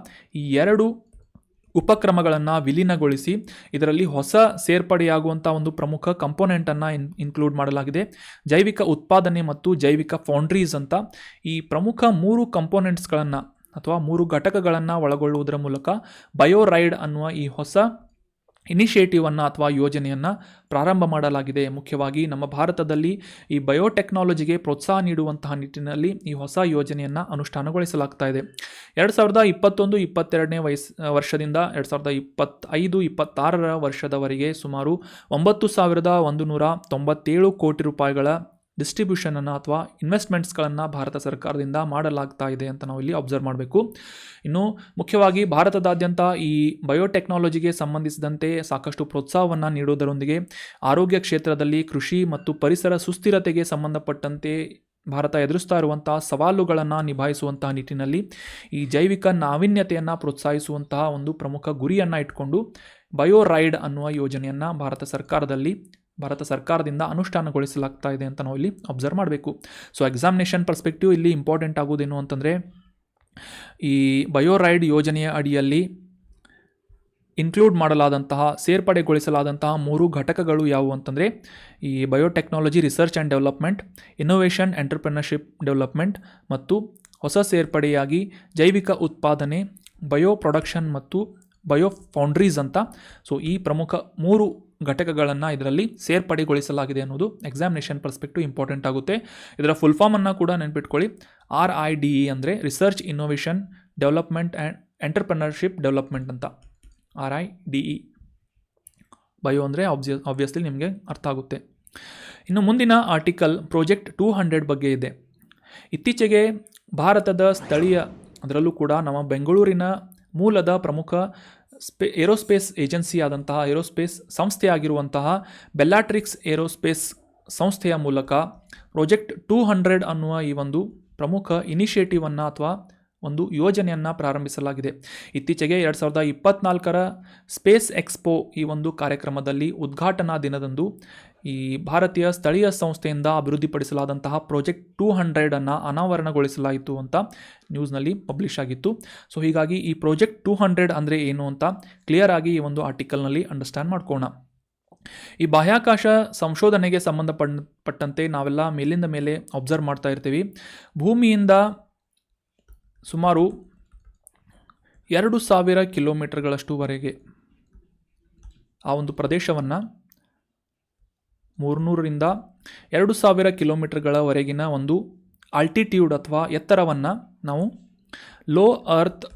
ಈ 2 ಉಪಕ್ರಮಗಳನ್ನು ವಿಲೀನಗೊಳಿಸಿ ಇದರಲ್ಲಿ ಹೊಸ ಸೇರ್ಪಡೆಯಾಗುವಂಥ ಒಂದು ಪ್ರಮುಖ ಕಂಪೋನೆಂಟನ್ನು ಇನ್ಕ್ಲೂಡ್ ಮಾಡಲಾಗಿದೆ. ಜೈವಿಕ ಉತ್ಪಾದನೆ ಮತ್ತು ಜೈವಿಕ ಫೌಂಡ್ರೀಸ್ ಅಂತ ಈ ಪ್ರಮುಖ 3 ಕಂಪೋನೆಂಟ್ಸ್ಗಳನ್ನು ಅಥವಾ 3 ಘಟಕಗಳನ್ನು ಒಳಗೊಳ್ಳುವುದರ ಮೂಲಕ ಬಯೋರೈಡ್ ಅನ್ನುವ ಈ ಹೊಸ ಇನಿಷಿಯೇಟಿವನ್ನು ಅಥವಾ ಯೋಜನೆಯನ್ನು ಪ್ರಾರಂಭ ಮಾಡಲಾಗಿದೆ. ಮುಖ್ಯವಾಗಿ ನಮ್ಮ ಭಾರತದಲ್ಲಿ ಈ ಬಯೋಟೆಕ್ನಾಲಜಿಗೆ ಪ್ರೋತ್ಸಾಹ ನೀಡುವಂತಹ ನಿಟ್ಟಿನಲ್ಲಿ ಈ ಹೊಸ ಯೋಜನೆಯನ್ನು ಅನುಷ್ಠಾನಗೊಳಿಸಲಾಗ್ತಾ ಇದೆ. 2021-22ನೇ ವರ್ಷದಿಂದ 2025-26ರ ವರ್ಷದವರೆಗೆ ಸುಮಾರು 9,197 ಕೋಟಿ ರೂಪಾಯಿಗಳ ಡಿಸ್ಟ್ರಿಬ್ಯೂಷನನ್ನು ಅಥವಾ ಇನ್ವೆಸ್ಟ್ಮೆಂಟ್ಸ್ಗಳನ್ನು ಭಾರತ ಸರ್ಕಾರದಿಂದ ಮಾಡಲಾಗ್ತಾ ಇದೆ ಅಂತ ನಾವು ಇಲ್ಲಿ ಅಬ್ಸರ್ವ್ ಮಾಡಬೇಕು. ಇನ್ನು ಮುಖ್ಯವಾಗಿ ಭಾರತದಾದ್ಯಂತ ಈ ಬಯೋಟೆಕ್ನಾಲಜಿಗೆ ಸಂಬಂಧಿಸಿದಂತೆ ಸಾಕಷ್ಟು ಪ್ರೋತ್ಸಾಹವನ್ನು ನೀಡುವುದರೊಂದಿಗೆ ಆರೋಗ್ಯ ಕ್ಷೇತ್ರದಲ್ಲಿ ಕೃಷಿ ಮತ್ತು ಪರಿಸರ ಸುಸ್ಥಿರತೆಗೆ ಸಂಬಂಧಪಟ್ಟಂತೆ ಭಾರತ ಎದುರಿಸ್ತಾ ಇರುವಂತಹ ಸವಾಲುಗಳನ್ನು ನಿಭಾಯಿಸುವಂತಹ ನಿಟ್ಟಿನಲ್ಲಿ ಈ ಜೈವಿಕ ನಾವೀನ್ಯತೆಯನ್ನು ಪ್ರೋತ್ಸಾಹಿಸುವಂತಹ ಒಂದು ಪ್ರಮುಖ ಗುರಿಯನ್ನು ಇಟ್ಕೊಂಡು ಬಯೋರೈಡ್ ಅನ್ನುವ ಯೋಜನೆಯನ್ನು ಭಾರತ ಸರ್ಕಾರದಿಂದ ಅನುಷ್ಠಾನಗೊಳಿಸಲಾಗ್ತಾ ಇದೆ ಅಂತ ನಾವು ಇಲ್ಲಿ ಅಬ್ಸರ್ವ್ ಮಾಡಬೇಕು. ಸೊ ಎಕ್ಸಾಮಿನೇಷನ್ ಪರ್ಸ್ಪೆಕ್ಟಿವ್ ಇಲ್ಲಿ ಇಂಪಾರ್ಟೆಂಟ್ ಆಗೋದೇನು ಅಂತಂದರೆ ಈ ಬಯೋರೈಡ್ ಯೋಜನೆಯ ಅಡಿಯಲ್ಲಿ ಇನ್ಕ್ಲೂಡ್ ಮಾಡಲಾದಂತಹ ಸೇರ್ಪಡೆಗೊಳಿಸಲಾದಂತಹ 3 ಘಟಕಗಳು ಯಾವುವು ಅಂತಂದರೆ ಈ biotechnology research and development, innovation entrepreneurship development ಮತ್ತು ಹೊಸ ಸೇರ್ಪಡೆಯಾಗಿ ಜೈವಿಕ ಉತ್ಪಾದನೆ, ಬಯೋ ಪ್ರೊಡಕ್ಷನ್ ಮತ್ತು ಬಯೋ ಫೌಂಡ್ರೀಸ್ ಅಂತ. ಸೊ ಈ ಪ್ರಮುಖ 3 ಘಟಕಗಳನ್ನು ಇದರಲ್ಲಿ ಸೇರ್ಪಡೆಗೊಳಿಸಲಾಗಿದೆ ಅನ್ನೋದು ಎಕ್ಸಾಮಿನೇಷನ್ ಪರ್ಸ್ಪೆಕ್ಟಿವ್ ಇಂಪಾರ್ಟೆಂಟ್ ಆಗುತ್ತೆ. ಇದರ ಫುಲ್ ಫಾರ್ಮನ್ನು ಕೂಡ ನೆನ್ಪಿಟ್ಕೊಳ್ಳಿ. RIDE ಅಂದರೆ research innovation development and entrepreneurship development ಅಂತ. RIDE ಬಯೋ ಅಂದರೆ ಆಬ್ವಿಯಸ್ಲಿ ನಿಮಗೆ ಅರ್ಥ ಆಗುತ್ತೆ. ಇನ್ನು ಮುಂದಿನ ಆರ್ಟಿಕಲ್ ಪ್ರಾಜೆಕ್ಟ್ 200 ಬಗ್ಗೆ ಇದೆ. ಇತ್ತೀಚೆಗೆ ಭಾರತದ ಸ್ಥಳೀಯ ಅದರಲ್ಲೂ ಕೂಡ ನಮ್ಮ ಬೆಂಗಳೂರಿನ ಮೂಲದ ಪ್ರಮುಖ ಏರೋಸ್ಪೇಸ್ ಏಜೆನ್ಸಿ ಆದಂತಹ ಏರೋಸ್ಪೇಸ್ ಸಂಸ್ಥೆಯಾಗಿರುವಂತಹ ಬೆಲ್ಲಾಟ್ರಿಕ್ಸ್ ಏರೋಸ್ಪೇಸ್ ಸಂಸ್ಥೆಯ ಮೂಲಕ ಪ್ರಾಜೆಕ್ಟ್ 200 ಅನ್ನುವ ಈ ಒಂದು ಪ್ರಮುಖ ಇನಿಷಿಯೇಟಿವನ್ನು ಅಥವಾ ಒಂದು ಯೋಜನೆಯನ್ನು ಪ್ರಾರಂಭಿಸಲಾಗಿದೆ. ಇತ್ತೀಚೆಗೆ 2024ರ ಸ್ಪೇಸ್ ಎಕ್ಸ್ಪೋ ಈ ಒಂದು ಕಾರ್ಯಕ್ರಮದಲ್ಲಿ ಉದ್ಘಾಟನಾ ದಿನದಂದು ಈ ಭಾರತೀಯ ಸ್ಥಳೀಯ ಸಂಸ್ಥೆಯಿಂದ ಅಭಿವೃದ್ಧಿಪಡಿಸಲಾದಂತಹ ಪ್ರಾಜೆಕ್ಟ್ 200 ಅನಾವರಣಗೊಳಿಸಲಾಯಿತು ಅಂತ ನ್ಯೂಸ್ನಲ್ಲಿ ಪಬ್ಲಿಷ್ ಆಗಿತ್ತು. ಸೊ ಹೀಗಾಗಿ ಈ ಪ್ರಾಜೆಕ್ಟ್ 200 ಅಂದರೆ ಏನು ಅಂತ ಕ್ಲಿಯರ್ ಆಗಿ ಈ ಒಂದು ಆರ್ಟಿಕಲ್ನಲ್ಲಿ ಅಂಡರ್ಸ್ಟ್ಯಾಂಡ್ ಮಾಡ್ಕೋಣ. ಈ ಬಾಹ್ಯಾಕಾಶ ಸಂಶೋಧನೆಗೆ ಸಂಬಂಧಪಟ್ಟಂತೆ ನಾವೆಲ್ಲ ಮೇಲಿಂದ ಮೇಲೆ ಅಬ್ಸರ್ವ್ ಮಾಡ್ತಾ ಇರ್ತೀವಿ. ಭೂಮಿಯಿಂದ ಸುಮಾರು 2,000 ಕಿಲೋಮೀಟರ್ಗಳಷ್ಟುವರೆಗೆ ಆ ಒಂದು ಪ್ರದೇಶವನ್ನು 300ರಿಂದ 2,000 ಕಿಲೋಮೀಟರ್ಗಳವರೆಗಿನ ಒಂದು ಆಲ್ಟಿಟ್ಯೂಡ್ ಅಥವಾ ಎತ್ತರವನ್ನು ನಾವು ಲೋ ಅರ್ತ್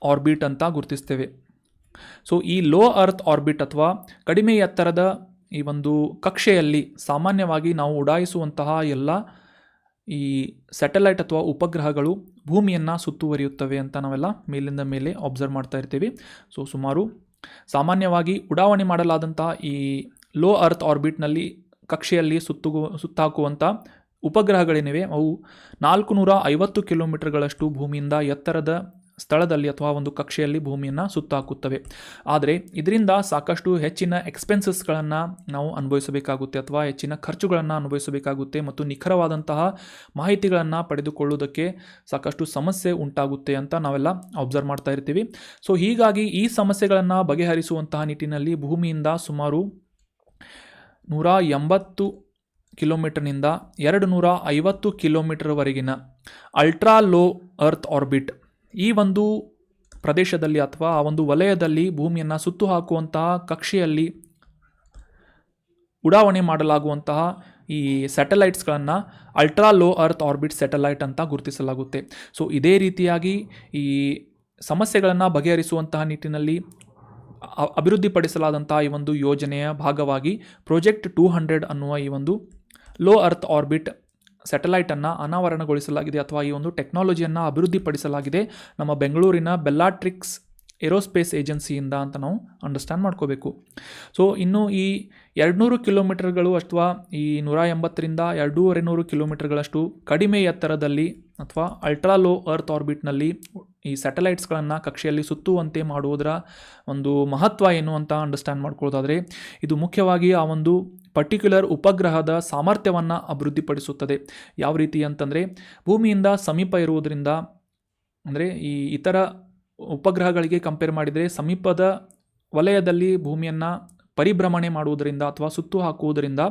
ಆರ್ಬಿಟ್ ಅಂತ ಗುರುತಿಸ್ತೇವೆ. ಸೊ ಈ ಲೋ ಅರ್ತ್ ಆರ್ಬಿಟ್ ಅಥವಾ ಕಡಿಮೆ ಎತ್ತರದ ಈ ಒಂದು ಕಕ್ಷೆಯಲ್ಲಿ ಸಾಮಾನ್ಯವಾಗಿ ನಾವು ಉಡಾಯಿಸುವಂತಹ ಎಲ್ಲ ಈ ಸ್ಯಾಟಲೈಟ್ ಅಥವಾ ಉಪಗ್ರಹಗಳು ಭೂಮಿಯನ್ನು ಸುತ್ತುವರಿಯುತ್ತವೆ ಅಂತ ನಾವೆಲ್ಲ ಮೇಲಿಂದ ಮೇಲೆ ಅಬ್ಸರ್ವ್ ಮಾಡ್ತಾ ಇರ್ತೀವಿ. ಸೊ ಸುಮಾರು ಸಾಮಾನ್ಯವಾಗಿ ಉಡಾವಣೆ ಮಾಡಲಾದಂತಹ ಈ ಲೋ ಅರ್ತ್ ಆರ್ಬಿಟ್ನಲ್ಲಿ ಕಕ್ಷೆಯಲ್ಲಿ ಸುತ್ತಾಕುವಂಥ ಉಪಗ್ರಹಗಳೇನಿವೆ ಅವು 450 ಕಿಲೋಮೀಟರ್ಗಳಷ್ಟು ಭೂಮಿಯಿಂದ ಎತ್ತರದ ಸ್ಥಳದಲ್ಲಿ ಅಥವಾ ಒಂದು ಕಕ್ಷೆಯಲ್ಲಿ ಭೂಮಿಯನ್ನು ಸುತ್ತಾಕುತ್ತವೆ. ಆದರೆ ಇದರಿಂದ ಸಾಕಷ್ಟು ಹೆಚ್ಚಿನ ಎಕ್ಸ್ಪೆನ್ಸಸ್ಗಳನ್ನು ನಾವು ಅನುಭವಿಸಬೇಕಾಗುತ್ತೆ ಅಥವಾ ಹೆಚ್ಚಿನ ಖರ್ಚುಗಳನ್ನು ಅನುಭವಿಸಬೇಕಾಗುತ್ತೆ ಮತ್ತು ನಿಖರವಾದಂತಹ ಮಾಹಿತಿಗಳನ್ನು ಪಡೆದುಕೊಳ್ಳುವುದಕ್ಕೆ ಸಾಕಷ್ಟು ಸಮಸ್ಯೆ ಉಂಟಾಗುತ್ತೆ ಅಂತ ನಾವೆಲ್ಲ ಅಬ್ಸರ್ವ್ ಮಾಡ್ತಾ ಇರ್ತೀವಿ. ಸೊ ಹೀಗಾಗಿ ಈ ಸಮಸ್ಯೆಗಳನ್ನು ಬಗೆಹರಿಸುವಂತಹ ನಿಟ್ಟಿನಲ್ಲಿ ಭೂಮಿಯಿಂದ ಸುಮಾರು 180 ಕಿಲೋಮೀಟರ್ನಿಂದ 250 ಕಿಲೋಮೀಟರ್ವರೆಗಿನ ಅಲ್ಟ್ರಾ ಲೋ ಅರ್ತ್ ಆರ್ಬಿಟ್ ಈ ಒಂದು ಪ್ರದೇಶದಲ್ಲಿ ಅಥವಾ ಆ ಒಂದು ವಲಯದಲ್ಲಿ ಭೂಮಿಯನ್ನು ಸುತ್ತು ಹಾಕುವಂತಹ ಕಕ್ಷೆಯಲ್ಲಿ ಉಡಾವಣೆ ಮಾಡಲಾಗುವಂತಹ ಈ ಸ್ಯಾಟಲೈಟ್ಸ್ಗಳನ್ನು ultra low earth orbit satellite ಅಂತ ಗುರುತಿಸಲಾಗುತ್ತೆ. ಸೊ ಇದೇ ರೀತಿಯಾಗಿ ಈ ಸಮಸ್ಯೆಗಳನ್ನು ಬಗೆಹರಿಸುವಂತಹ ನಿಟ್ಟಿನಲ್ಲಿ ಅಭಿವೃದ್ಧಿಪಡಿಸಲಾದಂತಹ ಈ ಒಂದು ಯೋಜನೆಯ ಭಾಗವಾಗಿ ಪ್ರಾಜೆಕ್ಟ್ 200 ಅನ್ನುವ ಈ ಒಂದು ಲೋ ಅರ್ತ್ ಆರ್ಬಿಟ್ ಸ್ಯಾಟಲೈಟನ್ನು ಅನಾವರಣಗೊಳಿಸಲಾಗಿದೆ ಅಥವಾ ಈ ಒಂದು ಟೆಕ್ನಾಲಜಿಯನ್ನು ಅಭಿವೃದ್ಧಿಪಡಿಸಲಾಗಿದೆ ನಮ್ಮ ಬೆಂಗಳೂರಿನ ಬೆಲ್ಲಾಟ್ರಿಕ್ಸ್ ಏರೋಸ್ಪೇಸ್ ಏಜೆನ್ಸಿಯಿಂದ ಅಂತ ನಾವು ಅಂಡರ್ಸ್ಟ್ಯಾಂಡ್ ಮಾಡ್ಕೋಬೇಕು. ಸೊ ಇನ್ನು ಈ 200 ಕಿಲೋಮೀಟರ್ಗಳು ಅಥವಾ ಈ 180ರಿಂದ 250 ಕಿಲೋಮೀಟರ್ಗಳಷ್ಟು ಕಡಿಮೆ ಎತ್ತರದಲ್ಲಿ ಅಥವಾ ಅಲ್ಟ್ರಾ ಲೋ ಅರ್ತ್ ಆರ್ಬಿಟ್ನಲ್ಲಿ ಈ ಸ್ಯಾಟಲೈಟ್ಸ್ಗಳನ್ನು ಕಕ್ಷೆಯಲ್ಲಿ ಸುತ್ತುವಂತೆ ಮಾಡುವುದರ ಒಂದು ಮಹತ್ವ ಏನು ಅಂತ ಅಂಡರ್ಸ್ಟ್ಯಾಂಡ್ ಮಾಡ್ಕೊಳ್ಳೋದಾದರೆ, ಇದು ಮುಖ್ಯವಾಗಿ ಆ ಒಂದು ಪರ್ಟಿಕ್ಯುಲರ್ ಉಪಗ್ರಹದ ಸಾಮರ್ಥ್ಯವನ್ನು ಅಭಿವೃದ್ಧಿಪಡಿಸುತ್ತದೆ. ಯಾವ ರೀತಿ ಅಂತಂದರೆ, ಭೂಮಿಯಿಂದ ಸಮೀಪ ಇರುವುದರಿಂದ, ಅಂದರೆ ಈ ಇತರ ಉಪಗ್ರಹಗಳಿಗೆ ಕಂಪೇರ್ ಮಾಡಿದರೆ ಸಮೀಪದ ವಲಯದಲ್ಲಿ ಭೂಮಿಯನ್ನು ಪರಿಭ್ರಮಣೆ ಮಾಡುವುದರಿಂದ ಅಥವಾ ಸುತ್ತು ಹಾಕುವುದರಿಂದ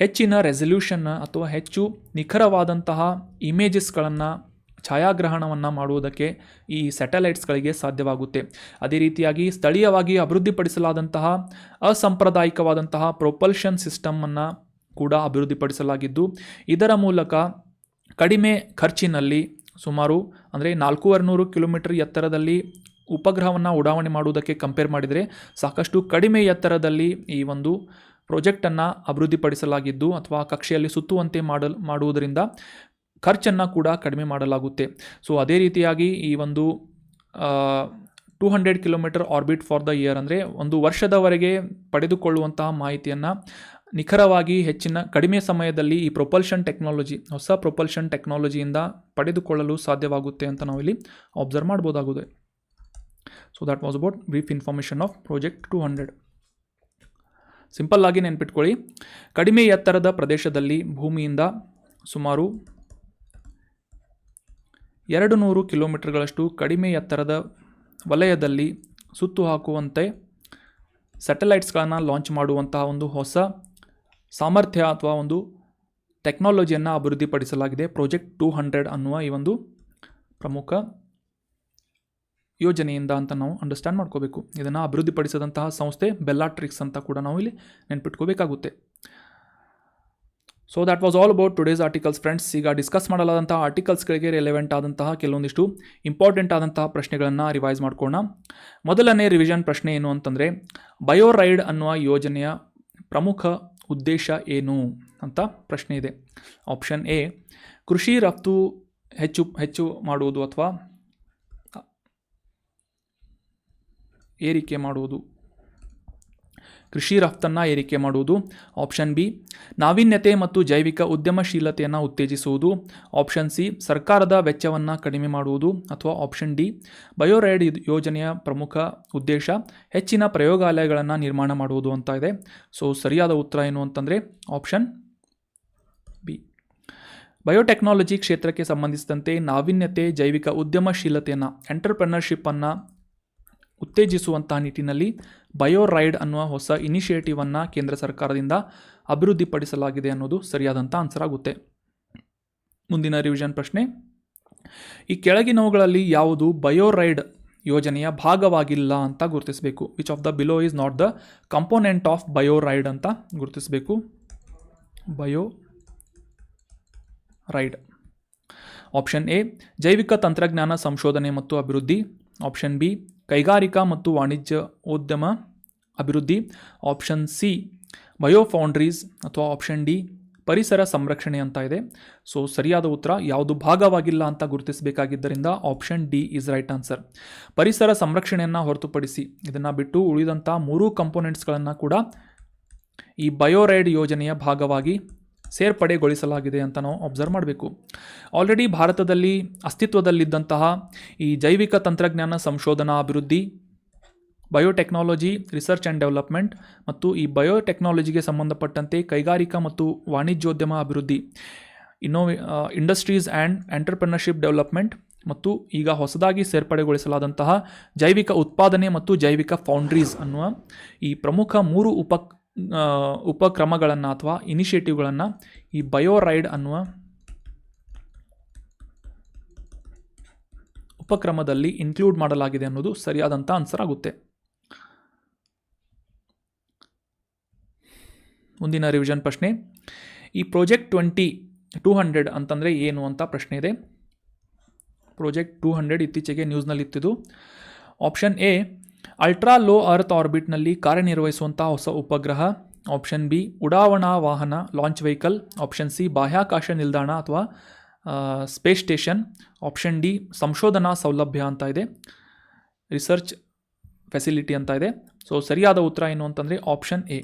ಹೆಚ್ಚಿನ ರೆಸಲ್ಯೂಷನ್ ಅಥವಾ ಹೆಚ್ಚು ನಿಖರವಾದಂತಹ ಇಮೇಜಸ್ಗಳನ್ನು ಛಾಯಾಗ್ರಹಣವನ್ನು ಮಾಡುವುದಕ್ಕೆ ಈ ಸ್ಯಾಟಲೈಟ್ಸ್ಗಳಿಗೆ ಸಾಧ್ಯವಾಗುತ್ತೆ. ಅದೇ ರೀತಿಯಾಗಿ ಸ್ಥಳೀಯವಾಗಿ ಅಭಿವೃದ್ಧಿಪಡಿಸಲಾದಂತಹ ಅಸಾಂಪ್ರದಾಯಿಕವಾದಂತಹ ಪ್ರೊಪಲ್ಷನ್ ಸಿಸ್ಟಮನ್ನು ಕೂಡ ಅಭಿವೃದ್ಧಿಪಡಿಸಲಾಗಿದ್ದು, ಇದರ ಮೂಲಕ ಕಡಿಮೆ ಖರ್ಚಿನಲ್ಲಿ ಸುಮಾರು ಅಂದರೆ 400 ಕಿಲೋಮೀಟರ್ ಎತ್ತರದಲ್ಲಿ ಉಪಗ್ರಹವನ್ನು ಉಡಾವಣೆ ಮಾಡುವುದಕ್ಕೆ ಕಂಪೇರ್ ಮಾಡಿದರೆ ಸಾಕಷ್ಟು ಕಡಿಮೆ ಎತ್ತರದಲ್ಲಿ ಈ ಒಂದು ಪ್ರಾಜೆಕ್ಟನ್ನು ಅಭಿವೃದ್ಧಿಪಡಿಸಲಾಗಿದ್ದು ಅಥವಾ ಕಕ್ಷೆಯಲ್ಲಿ ಸುತ್ತುವಂತೆ ಮಾಡುವುದರಿಂದ ಖರ್ಚನ್ನು ಕೂಡ ಕಡಿಮೆ ಮಾಡಲಾಗುತ್ತೆ. ಸೊ ಅದೇ ರೀತಿಯಾಗಿ ಈ ಒಂದು 200 kilometre orbit for the year ಅಂದರೆ ಒಂದು ವರ್ಷದವರೆಗೆ ಪಡೆದುಕೊಳ್ಳುವಂತಹ ಮಾಹಿತಿಯನ್ನು ನಿಖರವಾಗಿ ಕಡಿಮೆ ಸಮಯದಲ್ಲಿ ಈ ಪ್ರೊಪಲ್ಷನ್ ಟೆಕ್ನಾಲಜಿ, ಹೊಸ ಪ್ರೊಪಲ್ಷನ್ ಟೆಕ್ನಾಲಜಿಯಿಂದ ಪಡೆದುಕೊಳ್ಳಲು ಸಾಧ್ಯವಾಗುತ್ತೆ ಅಂತ ನಾವಿಲ್ಲಿ ಅಬ್ಸರ್ವ್ ಮಾಡ್ಬೋದಾಗಿದೆ. So that was about brief information of project 200. Simple ಆಗಿ ನೆನ್ಪಿಟ್ಕೊಳ್ಳಿ, ಕಡಿಮೆ ಎತ್ತರದ ಪ್ರದೇಶದಲ್ಲಿ ಭೂಮಿಯಿಂದ ಸುಮಾರು 200 ಕಿಲೋಮೀಟರ್ಗಳಷ್ಟು ಕಡಿಮೆ ಎತ್ತರದ ವಲಯದಲ್ಲಿ ಸುತ್ತು ಹಾಕುವಂತೆ ಸ್ಯಾಟಲೈಟ್ಸ್ಗಳನ್ನು ಲಾಂಚ್ ಮಾಡುವಂತಹ ಒಂದು ಹೊಸ ಸಾಮರ್ಥ್ಯ ಅಥವಾ ಒಂದು ಟೆಕ್ನಾಲಜಿಯನ್ನು ಅಭಿವೃದ್ಧಿಪಡಿಸಲಾಗಿದೆ ಪ್ರಾಜೆಕ್ಟ್ 200 ಅನ್ನುವ ಈ ಒಂದು ಪ್ರಮುಖ ಯೋಜನೆಯಿಂದ ಅಂತ ನಾವು ಅಂಡರ್ಸ್ಟ್ಯಾಂಡ್ ಮಾಡ್ಕೋಬೇಕು. ಇದನ್ನು ಅಭಿವೃದ್ಧಿಪಡಿಸಿದಂತಹ ಸಂಸ್ಥೆ ಬೆಲ್ಲಾಟ್ರಿಕ್ಸ್ ಅಂತ ಕೂಡ ನಾವು ಇಲ್ಲಿ ನೆನ್ಪಿಟ್ಕೋಬೇಕಾಗುತ್ತೆ. So that was all about today's articles friends. ಈಗ ಡಿಸ್ಕಸ್ ಮಾಡಲಾದಂತಹ ಆರ್ಟಿಕಲ್ಸ್ಗಳಿಗೆ ರಿಲೆವೆಂಟ್ ಆದಂತಹ ಕೆಲವೊಂದಿಷ್ಟು ಇಂಪಾರ್ಟೆಂಟ್ ಆದಂತಹ ಪ್ರಶ್ನೆಗಳನ್ನು ರಿವೈಸ್ ಮಾಡ್ಕೊಳ್ಳೋಣ. ಮೊದಲನೇ ರಿವಿಷನ್ ಪ್ರಶ್ನೆ ಏನು ಅಂತಂದರೆ, ಬಯೋರೈಡ್ ಅನ್ನುವ ಯೋಜನೆಯ ಪ್ರಮುಖ ಉದ್ದೇಶ ಏನು ಅಂತ ಪ್ರಶ್ನೆ ಇದೆ. ಆಪ್ಷನ್ ಎ, ಕೃಷಿ ರಫ್ತು ಹೆಚ್ಚು ಮಾಡುವುದು ಅಥವಾ ಏರಿಕೆ ಮಾಡುವುದು, ಕೃಷಿ ರಫ್ತನ್ನು ಏರಿಕೆ ಮಾಡುವುದು. ಆಪ್ಷನ್ ಬಿ, ನಾವೀನ್ಯತೆ ಮತ್ತು ಜೈವಿಕ ಉದ್ಯಮಶೀಲತೆಯನ್ನು ಉತ್ತೇಜಿಸುವುದು. ಆಪ್ಷನ್ ಸಿ, ಸರ್ಕಾರದ ವೆಚ್ಚವನ್ನು ಕಡಿಮೆ ಮಾಡುವುದು. ಅಥವಾ ಆಪ್ಷನ್ ಡಿ, ಬಯೋರೈಡ್ ಯೋಜನೆಯ ಪ್ರಮುಖ ಉದ್ದೇಶ ಹೆಚ್ಚಿನ ಪ್ರಯೋಗಾಲಯಗಳನ್ನು ನಿರ್ಮಾಣ ಮಾಡುವುದು ಅಂತ ಇದೆ. ಸೊ ಸರಿಯಾದ ಉತ್ತರ ಏನು ಅಂತಂದರೆ ಆಪ್ಷನ್ ಬಿ. ಬಯೋಟೆಕ್ನಾಲಜಿ ಕ್ಷೇತ್ರಕ್ಕೆ ಸಂಬಂಧಿಸಿದಂತೆ ನಾವೀನ್ಯತೆ, ಜೈವಿಕ ಉದ್ಯಮಶೀಲತೆಯನ್ನು, ಎಂಟರ್ಪ್ರೆನರ್ಶಿಪ್ಪನ್ನು ಉತ್ತೇಜಿಸುವಂತಹ ನಿಟ್ಟಿನಲ್ಲಿ ಬಯೋರೈಡ್ ಅನ್ನುವ ಹೊಸ ಇನಿಷಿಯೇಟಿವನ್ನು ಕೇಂದ್ರ ಸರ್ಕಾರದಿಂದ ಅಭಿವೃದ್ಧಿಪಡಿಸಲಾಗಿದೆ ಅನ್ನೋದು ಸರಿಯಾದಂಥ ಆನ್ಸರ್ ಆಗುತ್ತೆ. ಮುಂದಿನ ರಿವಿಷನ್ ಪ್ರಶ್ನೆ, ಈ ಕೆಳಗಿನವುಗಳಲ್ಲಿ ಯಾವುದು ಬಯೋರೈಡ್ ಯೋಜನೆಯ ಭಾಗವಾಗಿಲ್ಲ ಅಂತ ಗುರುತಿಸಬೇಕು. Which of the below is not the component of BioRIDE ಅಂತ ಗುರುತಿಸಬೇಕು. ಬಯೋರೈಡ್. ಆಪ್ಷನ್ ಎ, ಜೈವಿಕ ತಂತ್ರಜ್ಞಾನ ಸಂಶೋಧನೆ ಮತ್ತು ಅಭಿವೃದ್ಧಿ. ಆಪ್ಷನ್ ಬಿ, ಕೈಗಾರಿಕಾ ಮತ್ತು ವಾಣಿಜ್ಯೋದ್ಯಮ ಅಭಿವೃದ್ಧಿ. Option C, biofoundries. ಅಥವಾ ಆಪ್ಷನ್ ಡಿ, ಪರಿಸರ ಸಂರಕ್ಷಣೆ ಅಂತ ಇದೆ. ಸೊ ಸರಿಯಾದ ಉತ್ತರ ಯಾವುದು ಭಾಗವಾಗಿಲ್ಲ ಅಂತ ಗುರುತಿಸಬೇಕಾಗಿದ್ದರಿಂದ option D is right answer. ಪರಿಸರ ಸಂರಕ್ಷಣೆಯನ್ನು ಹೊರತುಪಡಿಸಿ ಇದನ್ನು ಬಿಟ್ಟು ಉಳಿದಂಥ 3 ಕಂಪೋನೆಂಟ್ಸ್ಗಳನ್ನು ಕೂಡ ಈ ಬಯೋರೈಡ್ ಯೋಜನೆಯ ಭಾಗವಾಗಿ ಸೇರ್ಪಡೆಗೊಳಿಸಲಾಗಿದೆ ಅಂತ ನಾವು ಅಬ್ಸರ್ವ್ ಮಾಡಬೇಕು. ಆಲ್ರೆಡಿ ಭಾರತದಲ್ಲಿ ಅಸ್ತಿತ್ವದಲ್ಲಿದ್ದಂತಹ ಈ ಜೈವಿಕ ತಂತ್ರಜ್ಞಾನ ಸಂಶೋಧನಾ ಅಭಿವೃದ್ಧಿ, ಬಯೋಟೆಕ್ನಾಲಜಿ ರಿಸರ್ಚ್ ಆ್ಯಂಡ್ ಡೆವಲಪ್ಮೆಂಟ್ ಮತ್ತು ಈ ಬಯೋಟೆಕ್ನಾಲಜಿಗೆ ಸಂಬಂಧಪಟ್ಟಂತೆ ಕೈಗಾರಿಕಾ ಮತ್ತು ವಾಣಿಜ್ಯೋದ್ಯಮ ಅಭಿವೃದ್ಧಿ, ಇಂಡಸ್ಟ್ರೀಸ್ ಆ್ಯಂಡ್ ಎಂಟರ್ಪ್ರಿನರ್ಶಿಪ್ ಡೆವಲಪ್ಮೆಂಟ್ ಮತ್ತು ಈಗ ಹೊಸದಾಗಿ ಸೇರ್ಪಡೆಗೊಳಿಸಲಾದಂತಹ ಜೈವಿಕ ಉತ್ಪಾದನೆ ಮತ್ತು ಜೈವಿಕ ಫೌಂಡ್ರೀಸ್ ಅನ್ನುವ ಈ ಪ್ರಮುಖ 3 ಉಪಕ್ರಮಗಳನ್ನು ಅಥವಾ ಇನಿಷಿಯೇಟಿವ್ಗಳನ್ನು ಈ ಬಯೋರೈಡ್ ಅನ್ನುವ ಉಪಕ್ರಮದಲ್ಲಿ ಇನ್ಕ್ಲೂಡ್ ಮಾಡಲಾಗಿದೆ ಅನ್ನೋದು ಸರಿಯಾದಂಥ ಆನ್ಸರ್ ಆಗುತ್ತೆ. ಮುಂದಿನ ರಿವಿಷನ್ ಪ್ರಶ್ನೆ, ಈ ಪ್ರಾಜೆಕ್ಟ್ 200 ಅಂತಂದರೆ ಏನು ಅಂತ ಪ್ರಶ್ನೆ ಇದೆ. ಪ್ರಾಜೆಕ್ಟ್ 200 ಇತ್ತೀಚೆಗೆ ನ್ಯೂಸ್ನಲ್ಲಿತ್ತಿದ್ದು. Option A, ultra low earth ಆರ್ಬಿಟ್ನಲ್ಲಿ ಕಾರ್ಯನಿರ್ವಹಿಸುವಂಥ ಹೊಸ ಉಪಗ್ರಹ. ಆಪ್ಷನ್ ಬಿ, ಉಡಾವಣಾ ವಾಹನ ಲಾಂಚ್ ವೆಹಿಕಲ್. ಆಪ್ಷನ್ ಸಿ, ಬಾಹ್ಯಾಕಾಶ ನಿಲ್ದಾಣ ಅಥವಾ ಸ್ಪೇಸ್ ಸ್ಟೇಷನ್. ಆಪ್ಷನ್ ಡಿ, ಸಂಶೋಧನಾ ಸೌಲಭ್ಯ ಅಂತ ಇದೆ, ರಿಸರ್ಚ್ ಫೆಸಿಲಿಟಿ ಅಂತ ಇದೆ. ಸೊ ಸರಿಯಾದ ಉತ್ತರ ಏನು ಅಂತಂದರೆ ಆಪ್ಷನ್ ಎ.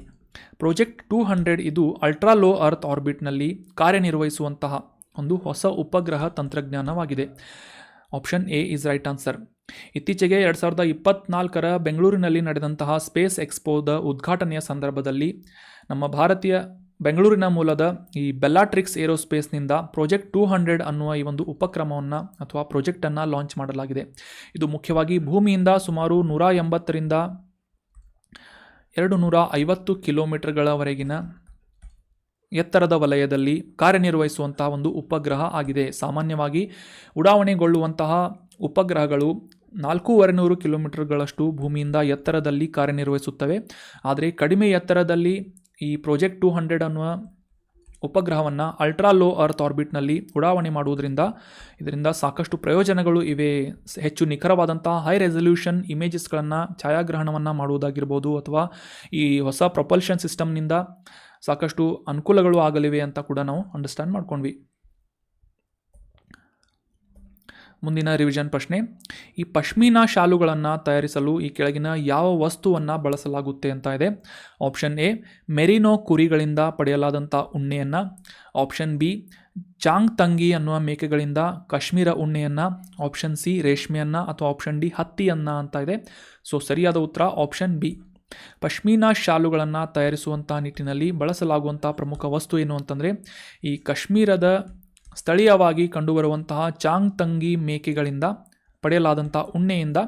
ಪ್ರಾಜೆಕ್ಟ್ 200 ಇದು ಅಲ್ಟ್ರಾ ಲೋ ಅರ್ತ್ ಆರ್ಬಿಟ್ನಲ್ಲಿ ಕಾರ್ಯನಿರ್ವಹಿಸುವಂತಹ ಒಂದು ಹೊಸ ಉಪಗ್ರಹ ತಂತ್ರಜ್ಞಾನವಾಗಿದೆ. Option A is right answer. ಇತ್ತೀಚೆಗೆ 2024 ಬೆಂಗಳೂರಿನಲ್ಲಿ ನಡೆದಂತಹ ಸ್ಪೇಸ್ ಎಕ್ಸ್ಪೋದ ಉದ್ಘಾಟನೆಯ ಸಂದರ್ಭದಲ್ಲಿ ನಮ್ಮ ಭಾರತೀಯ ಬೆಂಗಳೂರಿನ ಮೂಲದ ಈ ಬೆಲ್ಲಾಟ್ರಿಕ್ಸ್ ಏರೋಸ್ಪೇಸ್ನಿಂದ ಪ್ರಾಜೆಕ್ಟ್ 200 ಅನ್ನುವ ಈ ಒಂದು ಉಪಕ್ರಮವನ್ನು ಅಥವಾ ಪ್ರಾಜೆಕ್ಟನ್ನು ಲಾಂಚ್ ಮಾಡಲಾಗಿದೆ. ಇದು ಮುಖ್ಯವಾಗಿ ಭೂಮಿಯಿಂದ ಸುಮಾರು 180ರಿಂದ 250 ಕಿಲೋಮೀಟರ್ಗಳವರೆಗಿನ ಎತ್ತರದ ವಲಯದಲ್ಲಿ ಕಾರ್ಯನಿರ್ವಹಿಸುವಂತಹ ಒಂದು ಉಪಗ್ರಹ ಆಗಿದೆ. ಸಾಮಾನ್ಯವಾಗಿ ಉಡಾವಣೆಗೊಳ್ಳುವಂತಹ ಉಪಗ್ರಹಗಳು 400 ಕಿಲೋಮೀಟರ್ಗಳಷ್ಟು ಭೂಮಿಯಿಂದ ಎತ್ತರದಲ್ಲಿ ಕಾರ್ಯನಿರ್ವಹಿಸುತ್ತವೆ. ಆದರೆ ಕಡಿಮೆ ಎತ್ತರದಲ್ಲಿ ಈ ಪ್ರಾಜೆಕ್ಟ್ 200 ಅನ್ನುವ ಉಪಗ್ರಹವನ್ನು ಅಲ್ಟ್ರಾ ಲೋ ಅರ್ತ್ ಆರ್ಬಿಟ್ನಲ್ಲಿ ಉಡಾವಣೆ ಮಾಡುವುದರಿಂದ ಇದರಿಂದ ಸಾಕಷ್ಟು ಪ್ರಯೋಜನಗಳು ಇವೆ. ಹೆಚ್ಚು ನಿಖರವಾದಂಥ ಹೈ ರೆಸಲ್ಯೂಷನ್ ಇಮೇಜಸ್ಗಳನ್ನು ಛಾಯಾಗ್ರಹಣವನ್ನು ಮಾಡುವುದಾಗಿರ್ಬೋದು ಅಥವಾ ಈ ಹೊಸ ಪ್ರೊಪಲ್ಷನ್ ಸಿಸ್ಟಮ್ನಿಂದ ಸಾಕಷ್ಟು ಅನುಕೂಲಗಳು ಆಗಲಿವೆ ಅಂತ ಕೂಡ ನಾವು ಅಂಡರ್ಸ್ಟ್ಯಾಂಡ್ ಮಾಡ್ಕೊಂಡ್ವಿ. ಮುಂದಿನ ರಿವಿಷನ್ ಪ್ರಶ್ನೆ, ಈ ಪಶ್ಮೀನಾ ಶಾಲುಗಳನ್ನು ತಯಾರಿಸಲು ಈ ಕೆಳಗಿನ ಯಾವ ವಸ್ತುವನ್ನು ಬಳಸಲಾಗುತ್ತೆ ಅಂತ ಇದೆ. ಆಪ್ಷನ್ ಎ, ಮೆರಿನೋ ಕುರಿಗಳಿಂದ ಪಡೆಯಲಾದಂಥ ಉಣ್ಣೆಯನ್ನು. ಆಪ್ಷನ್ ಬಿ, ಚಾಂಗ್ ತಂಗಿ ಅನ್ನುವ ಮೇಕೆಗಳಿಂದ ಕಾಶ್ಮೀರ ಉಣ್ಣೆಯನ್ನು. ಆಪ್ಷನ್ ಸಿ, ರೇಷ್ಮೆಯನ್ನು ಅಥವಾ ಆಪ್ಷನ್ ಡಿ, ಹತ್ತಿಯನ್ನು ಅಂತ ಇದೆ. ಸೊ ಸರಿಯಾದ ಉತ್ತರ ಆಪ್ಷನ್ ಬಿ. ಪಶ್ಮೀನಾ ಶಾಲುಗಳನ್ನು ತಯಾರಿಸುವಂಥ ನಿಟ್ಟಿನಲ್ಲಿ ಬಳಸಲಾಗುವಂಥ ಪ್ರಮುಖ ವಸ್ತು ಏನು ಅಂತಂದರೆ ಈ ಕಾಶ್ಮೀರದ ಸ್ಥಳೀಯವಾಗಿ ಕಂಡುಬರುವಂತಹ ಚಾಂಗ್ ತಂಗಿ ಮೇಕೆಗಳಿಂದ ಪಡೆಯಲಾದಂಥ ಉಣ್ಣೆಯಿಂದ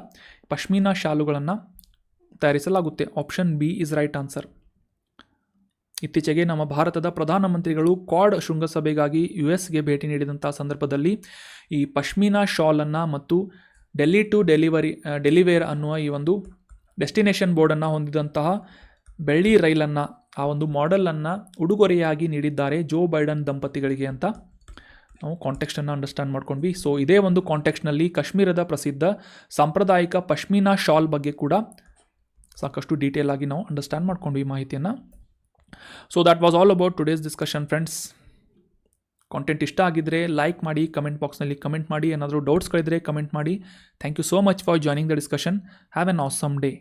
ಪಶ್ಮೀನಾ ಶಾಲುಗಳನ್ನು ತಯಾರಿಸಲಾಗುತ್ತೆ. Option B is right answer. ಇತ್ತೀಚೆಗೆ ನಮ್ಮ ಭಾರತದ ಪ್ರಧಾನಮಂತ್ರಿಗಳು ಕ್ವಾಡ್ ಶೃಂಗಸಭೆಗಾಗಿ US ಭೇಟಿ ನೀಡಿದಂಥ ಸಂದರ್ಭದಲ್ಲಿ ಈ ಪಶ್ಮೀನಾ ಶಾಲನ್ನು ಮತ್ತು ಡೆಲ್ಲಿ ಟು ಡೆಲಿವೇರ್ ಅನ್ನುವ ಈ ಒಂದು ಡೆಸ್ಟಿನೇಷನ್ ಬೋರ್ಡನ್ನು ಹೊಂದಿದಂತಹ ಬೆಳ್ಳಿ ರೈಲನ್ನು, ಆ ಒಂದು ಮಾಡೆಲನ್ನು ಉಡುಗೊರೆಯಾಗಿ ನೀಡಿದ್ದಾರೆ ಜೋ ಬೈಡನ್ ದಂಪತಿಗಳಿಗೆ ಅಂತ ನಾವು ಕಾಂಟೆಕ್ಸ್ಟನ್ನು ಅಂಡರ್ಸ್ಟ್ಯಾಂಡ್ ಮಾಡ್ಕೊಂಡ್ವಿ. ಸೊ ಇದೇ ಒಂದು ಕಾಂಟೆಕ್ಸ್ಟ್ನಲ್ಲಿ ಕಾಶ್ಮೀರದ ಪ್ರಸಿದ್ಧ ಸಾಂಪ್ರದಾಯಿಕ ಪಶ್ಮೀನಾ ಶಾಲ್ ಬಗ್ಗೆ ಕೂಡ ಸಾಕಷ್ಟು ಡೀಟೇಲ್ ಆಗಿ ನಾವು ಅಂಡರ್ಸ್ಟ್ಯಾಂಡ್ ಮಾಡ್ಕೊಂಡ್ವಿ ಮಾಹಿತಿಯನ್ನು. So that was all about today's discussion friends. Content ಇಷ್ಟ ಆಗಿದ್ದರೆ ಲೈಕ್ ಮಾಡಿ, ಕಮೆಂಟ್ ಬಾಕ್ಸ್ನಲ್ಲಿ ಕಮೆಂಟ್ ಮಾಡಿ, ಏನಾದರೂ ಡೌಟ್ಸ್ಗಳಿದ್ರೆ ಕಮೆಂಟ್ ಮಾಡಿ. Thank you so much for joining the discussion. Have an awesome day.